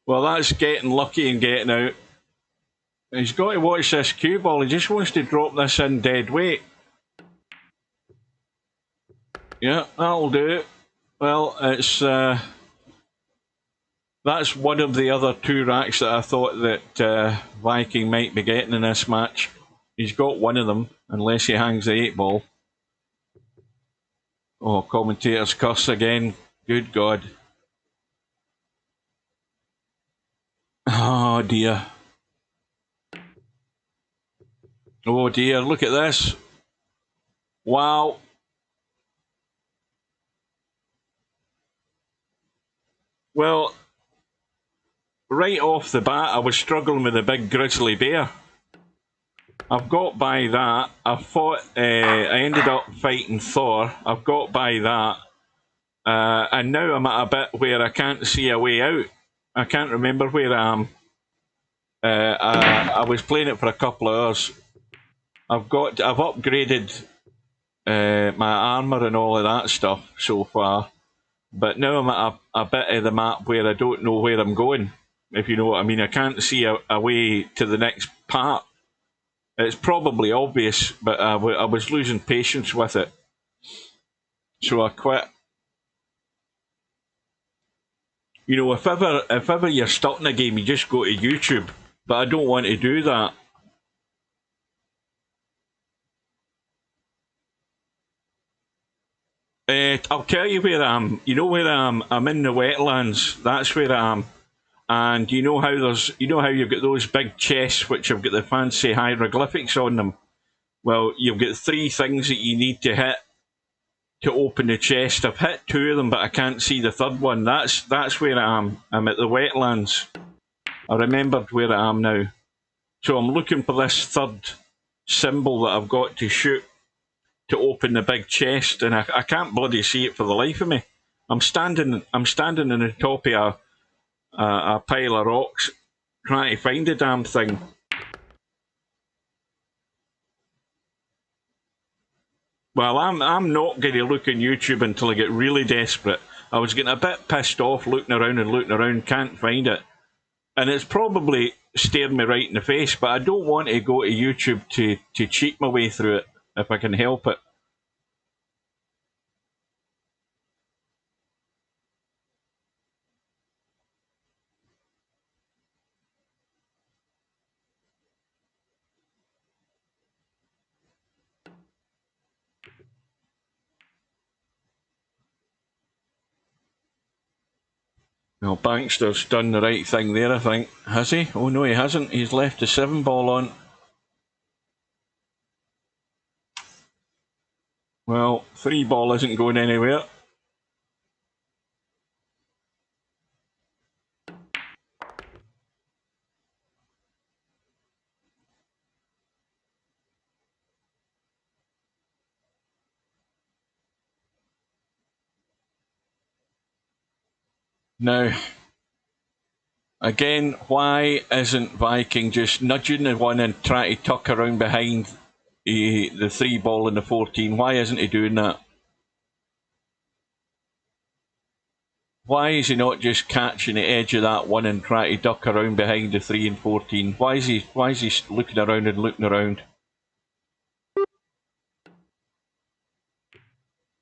Speaker 3: Well, that's getting lucky and getting out. He's got to watch this cue ball. He just wants to drop this in dead weight. Yeah, that'll do it. Well, it's that's one of the other 2 racks that I thought that Viking might be getting in this match. He's got one of them, unless he hangs the 8-ball. Oh, commentator's curse again. Good God. Oh dear. Oh dear, look at this. Wow. Well, right off the bat, I was struggling with the big grizzly bear. I've got by that. I ended up fighting Thor. I've got by that. And now I'm at a bit where I can't see a way out. I can't remember where I am. I was playing it for a couple of hours. I've upgraded my armour and all of that stuff so far. But now I'm at a bit of the map where I don't know where I'm going, if you know what I mean. I can't see a way to the next part. It's probably obvious, but I was losing patience with it. So I quit. You know, if ever you're stuck in a game, you just go to YouTube. But I don't want to do that. I'll tell you where I am. You know where I am? I'm in the wetlands. That's where I am. And you know how you've got those big chests which have got the fancy hieroglyphics on them. Well, you've got 3 things that you need to hit to open the chest. I've hit 2 of them, but I can't see the third one. That's where I am. I'm at the wetlands. I remembered where I am now. So I'm looking for this third symbol that I've got to shoot to open the big chest, and I can't bloody see it for the life of me. I'm standing on the top of a pile of rocks trying to find the damn thing. Well, I'm not going to look on YouTube until I get really desperate. I was getting a bit pissed off looking around, can't find it. And it's probably staring me right in the face, but I don't want to go to YouTube to cheat my way through it, if I can help it. Well, Bankster's done the right thing there, I think. Has he? Oh no, he hasn't. He's left the 7 ball on. Well, 3 ball isn't going anywhere. Now, again, why isn't Viking just nudging the one and trying to tuck around behind the 3 ball and the 14? Why isn't he doing that? Why is he not just catching the edge of that one and trying to duck around behind the 3 and 14? Why is he looking around and looking around?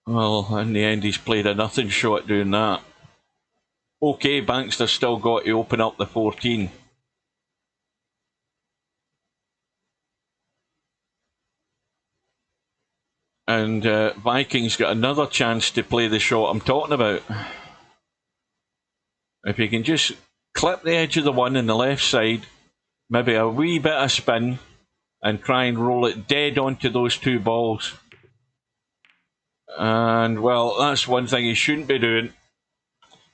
Speaker 3: Well, in the end, he's played a nothing shot doing that. Okay, Bankster's still got to open up the 14. And Viking's got another chance to play the shot I'm talking about. If he can just clip the edge of the one on the left side, maybe a wee bit of spin, and try and roll it dead onto those 2 balls. And, well, that's one thing he shouldn't be doing.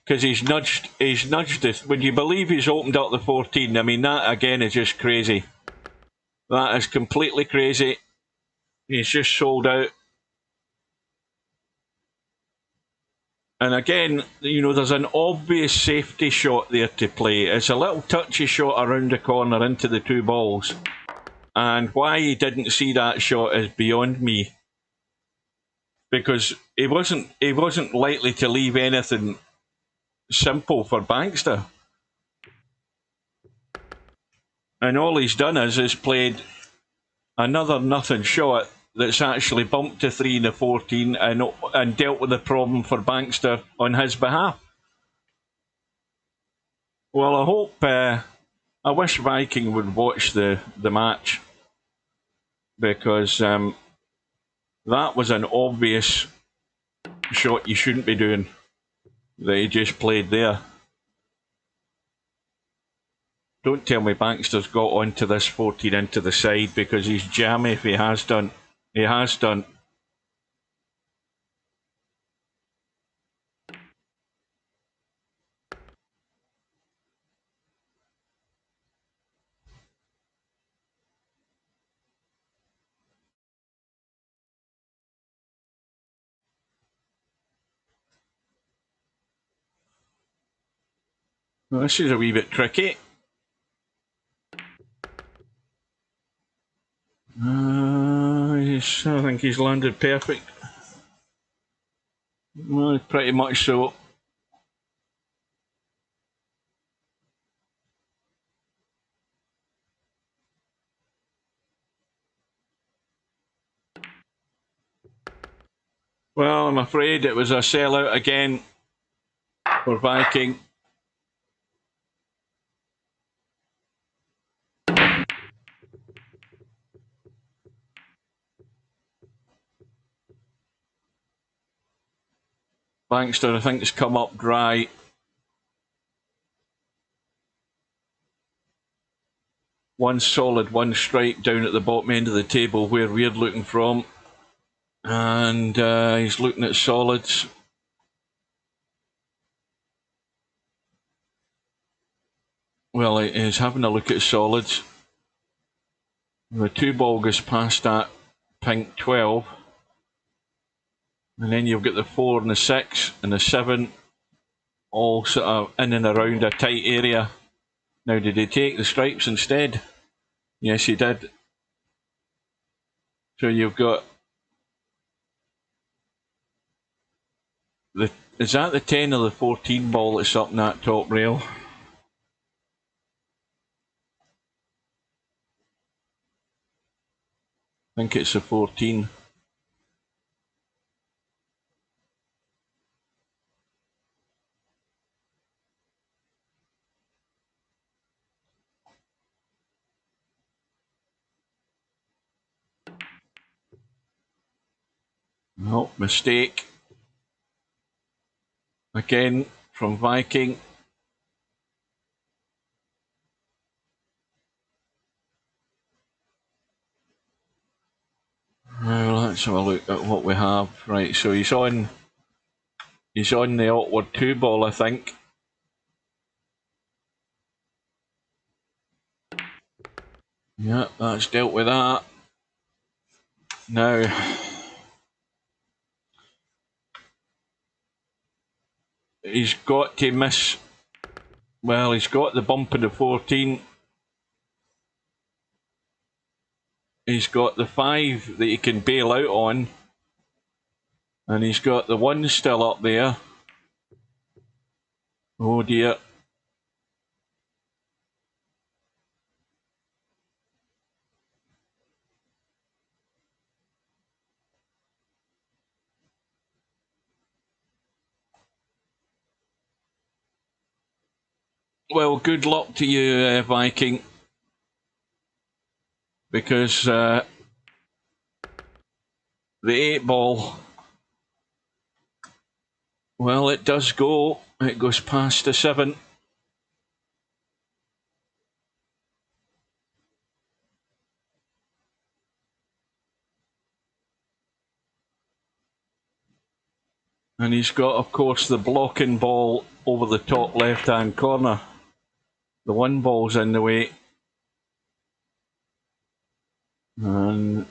Speaker 3: Because he's nudged it. When you believe he's opened up the 14, I mean, that again is just crazy. That is completely crazy. He's just sold out. And again, you know, there's an obvious safety shot there to play. It's a little touchy shot around the corner into the 2 balls. And why he didn't see that shot is beyond me. Because he wasn't likely to leave anything simple for Bankster. And all he's done is played another nothing shot that's actually bumped to 3 and a 14 and dealt with the problem for Bankster on his behalf. Well, I hope, I wish Viking would watch the match, because that was an obvious shot you shouldn't be doing that he just played there. Don't tell me Bankster's got onto this 14 into the side, because he's jammy if he has done. He has done. Well, this is a wee bit tricky. I think he's landed perfect. Well, pretty much so. Well, I'm afraid it was a sellout again for Viking. Bankster, I think, has come up dry. One solid, one strike down at the bottom end of the table where we're looking from. And he's looking at solids. Well, he's having a look at solids. The 2 ball goes past that pink 12. And then you've got the 4 and the 6 and the 7 all sort of in and around a tight area. Now, did he take the stripes instead? Yes, he did. So you've got the, is that the 10 or the 14 ball that's up in that top rail? I think it's the 14. No, mistake. Again, from Viking. Well, let's have a look at what we have. Right, so he's on the awkward 2 ball, I think. Yeah, that's dealt with that. Now, he's got to miss. Well, he's got the bump in the 14. He's got the 5 that he can bail out on. And he's got the 1 still up there. Oh dear. Well, good luck to you, Viking. Because the 8 ball, well, it does go. It goes past the 7. And he's got, of course, the blocking ball over the top left-hand corner. The 1 ball's in the way. And,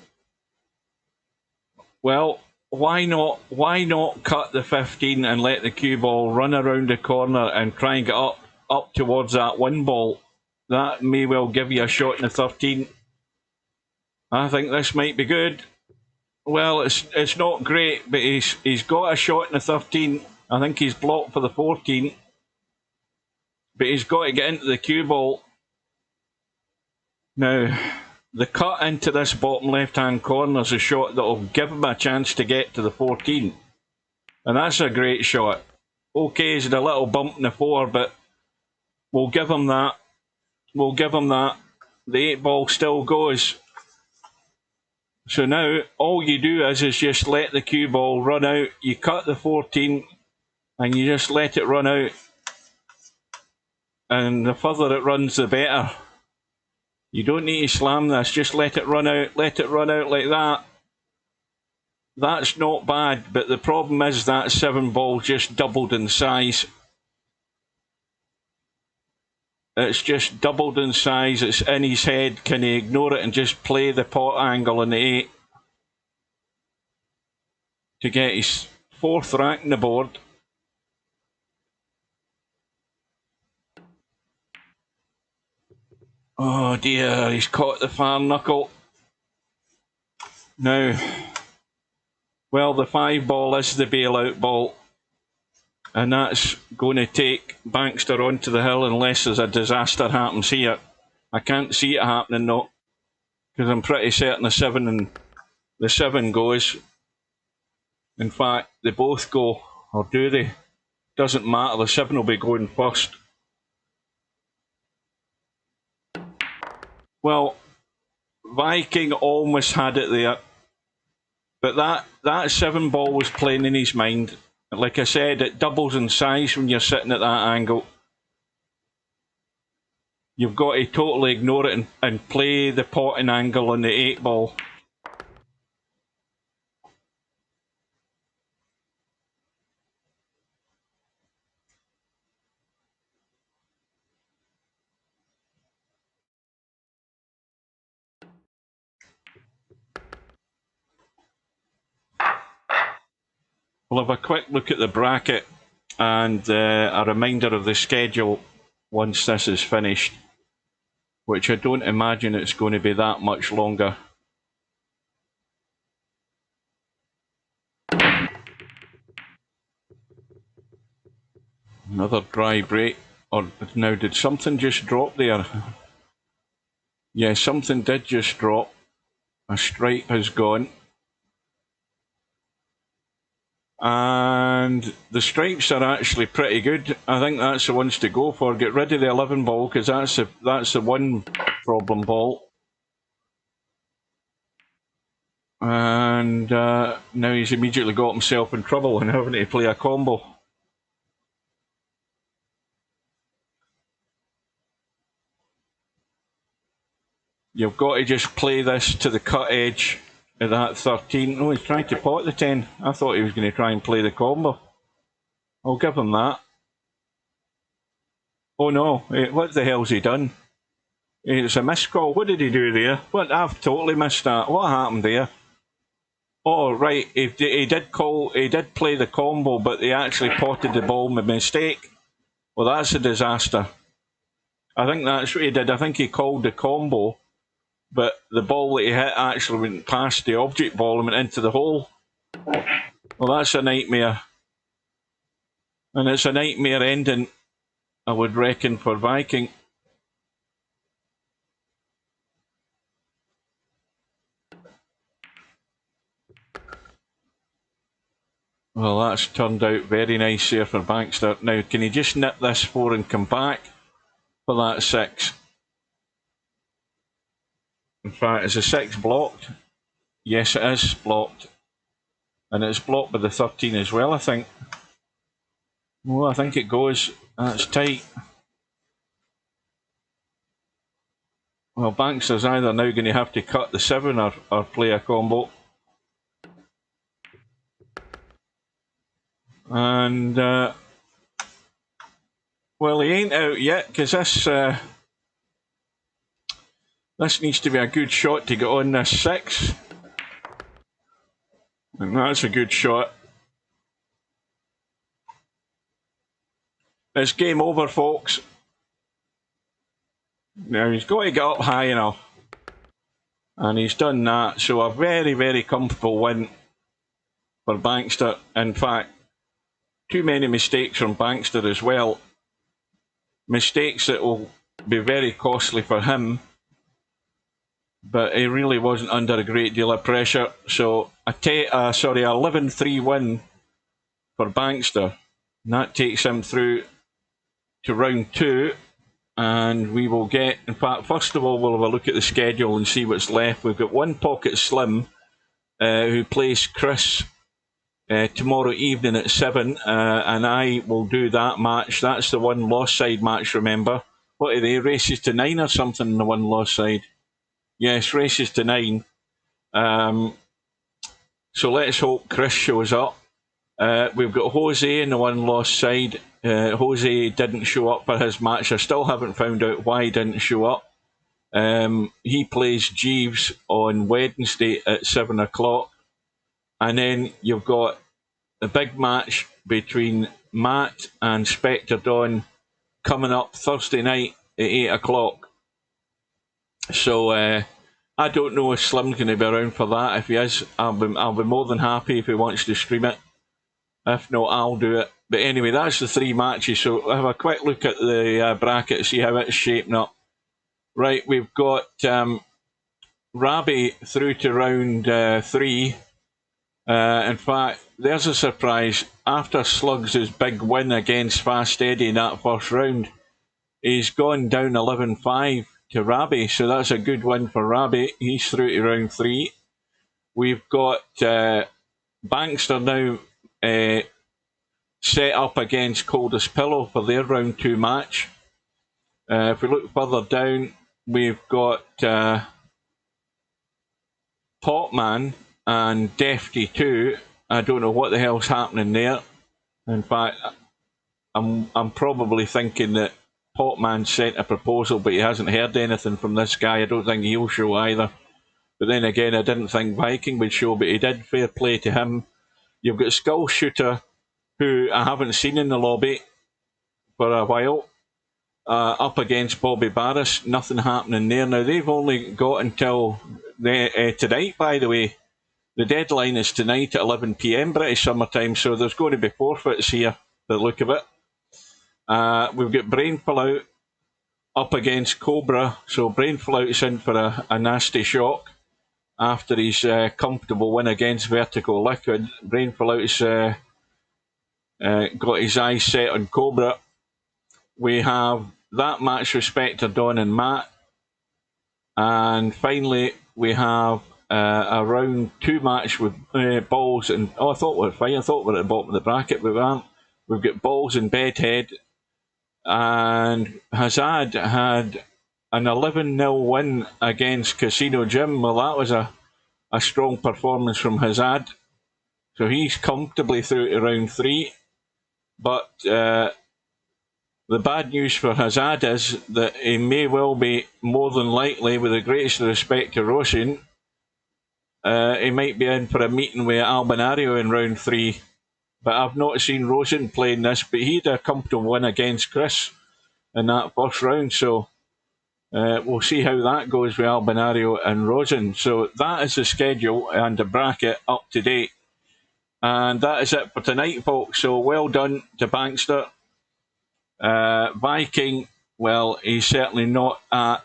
Speaker 3: well, why not cut the 15 and let the cue ball run around the corner and try and get up towards that 1 ball? That may well give you a shot in the 13. I think this might be good. Well, it's not great, but he's got a shot in the 13. I think he's blocked for the 14. But he's got to get into the cue ball. Now, the cut into this bottom left-hand corner is a shot that will give him a chance to get to the 14. And that's a great shot. Okay, he's had a little bump in the 4, but we'll give him that. We'll give him that. The 8 ball still goes. So now, all you do is just let the cue ball run out. You cut the 14, and you just let it run out. And the further it runs, the better. You don't need to slam this, just let it run out like that. That's not bad, but the problem is that 7 ball just doubled in size. It's just doubled in size, it's in his head. Can he ignore it and just play the pot angle in the 8 to get his 4th rack on the board? Oh dear, he's caught the far knuckle. Now, well, the 5 ball is the bailout ball. And that's going to take Bankster onto the hill unless there's a disaster happens here. I can't see it happening though, because I'm pretty certain the 7 goes. In fact, they both go, or do they? Doesn't matter, the 7 will be going first. Well, Viking almost had it there, but that 7 ball was playing in his mind. Like I said, it doubles in size when you're sitting at that angle. You've got to totally ignore it and play the potting angle on the 8 ball. We'll have a quick look at the bracket and a reminder of the schedule once this is finished, which I don't imagine it's going to be that much longer. Another dry break. Or now, did something just drop there? Yeah, something did just drop. A stripe has gone. And the stripes are actually pretty good. I think that's the ones to go for. Get rid of the 11 ball, because that's the one problem ball. And now he's immediately got himself in trouble and having to play a combo. You've got to just play this to the cut edge at that 13. Oh, he's trying to pot the 10. I thought he was going to try and play the combo. I'll give him that. Oh no, what the hell's he done? It's a missed call. What did he do there? What? I've totally missed that. What happened there? Oh, right, he did play the combo, but they actually potted the ball by mistake. Well, that's a disaster. I think that's what he did. I think he called the combo, but the ball that he hit actually went past the object ball and went into the hole. Well, that's a nightmare. And it's a nightmare ending, I would reckon, for Viking. Well, that's turned out very nice here for Bankster. Now, can he just nip this 4 and come back for that 6? In fact, is the 6 blocked? Yes, it is blocked. And it's blocked by the 13 as well, I think. Well, I think it goes. That's tight. Well, Bankster's either now going to have to cut the 7 or play a combo. And, well, he ain't out yet, because this needs to be a good shot to get on this 6. And that's a good shot. It's game over, folks. Now, he's got to get up high enough. And he's done that. So a very, very comfortable win for Bankster. In fact, too many mistakes from Bankster as well. Mistakes that will be very costly for him. But he really wasn't under a great deal of pressure. So a 11-3 win for Bankster. And that takes him through to round 2. And we will get, in fact, first of all, we'll have a look at the schedule and see what's left. We've got One Pocket Slim, who plays Chris tomorrow evening at 7, and I will do that match. That's the one loss side match, remember. What are they, races to 9 or something in the one loss side? Yes, races to 9. So let's hope Chris shows up. We've got Jose in the one loss side. Jose didn't show up for his match. I still haven't found out why he didn't show up. He plays Jeeves on Wednesday at 7 o'clock. And then you've got the big match between Matt and Spectre Dawn coming up Thursday night at 8 o'clock. So I don't know if Slim's going to be around for that. If he is, I'll be more than happy if he wants to stream it. If not, I'll do it. But anyway, that's the 3 matches. So have a quick look at the bracket, see how it's shaping up. Right, we've got Rabi through to round 3. In fact, there's a surprise. After Slugs' big win against Fast Eddie in that first round, he's gone down 11-5 to Rabi, so that's a good win for Rabi. He's through to round 3. We've got Bankster now set up against Coldest Pillow for their round 2 match. If we look further down, we've got Potman and Defty 2. I don't know what the hell's happening there. In fact, I'm probably thinking that Potman sent a proposal, but he hasn't heard anything from this guy. I don't think he'll show either. But then again, I didn't think Viking would show, but he did. Fair play to him. You've got Skull Shooter, who I haven't seen in the lobby for a while, up against Bobby Barris. Nothing happening there. Now, they've only got until tonight, by the way. The deadline is tonight at 11 PM British Summer Time, so there's going to be forfeits here, the look of it. We've got Brainful Out up against Cobra, so Brainful Out's in for a nasty shock after his comfortable win against Vertical Liquid. Brainful Out's got his eyes set on Cobra. We have that match Respector Don and Matt, and finally we have a round 2 match with Balls and I thought we were fine. I thought we were at the bottom of the bracket, but we aren't. We've got Balls and Bedhead, and Hazard had an 11-0 win against Casino Jim. Well, that was a strong performance from Hazard, so he's comfortably through to round 3. But the bad news for Hazard is that he may well be, more than likely, with the greatest respect to Roshan, he might be in for a meeting with Albinario in round 3. But I've not seen Rosen playing this, but he had a comfortable win against Chris in that first round. So we'll see how that goes with Albinario and Rosen. So that is the schedule and the bracket up to date. And that is it for tonight, folks. So well done to Bankster. Viking, well, he's certainly not at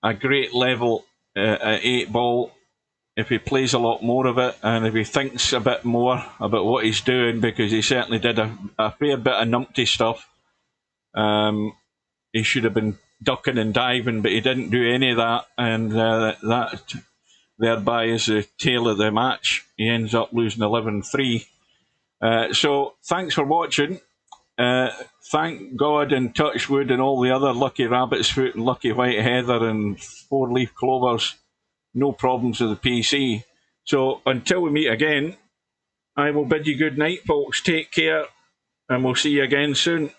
Speaker 3: a great level at 8-ball. If he plays a lot more of it, and if he thinks a bit more about what he's doing, because he certainly did a fair bit of numpty stuff. He should have been ducking and diving, but he didn't do any of that, and that thereby is the tail of the match. He ends up losing 11-3. So thanks for watching. Thank God and Touchwood and all the other Lucky Rabbit's Foot and Lucky White Heather and 4-leaf clovers. No problems with the PC. So until we meet again, I will bid you good night, folks. Take care, and we'll see you again soon.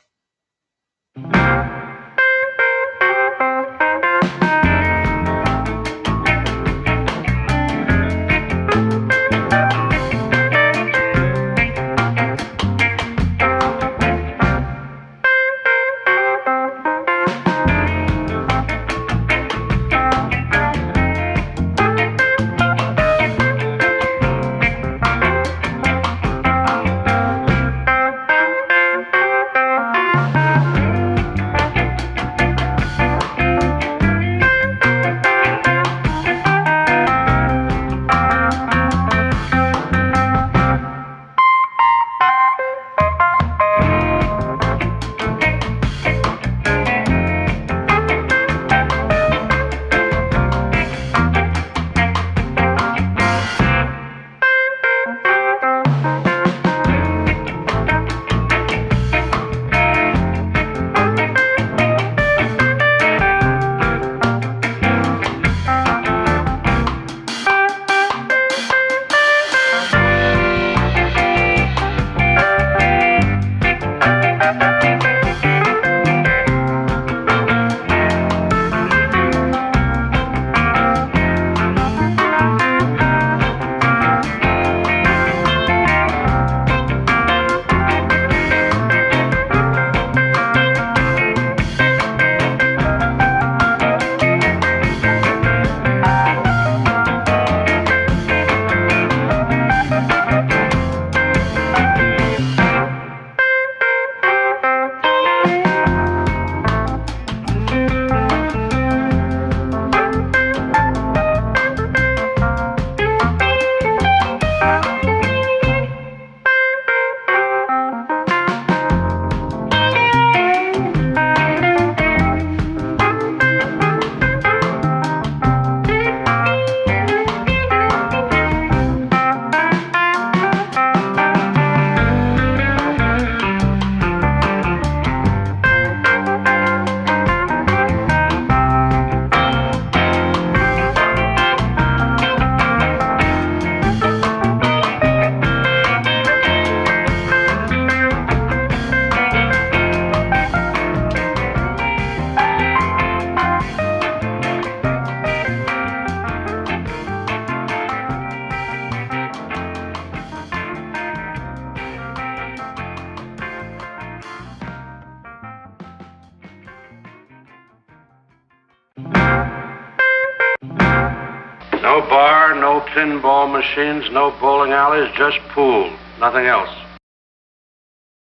Speaker 4: No bar, no pinball machines, no bowling alleys, just pool. Nothing else.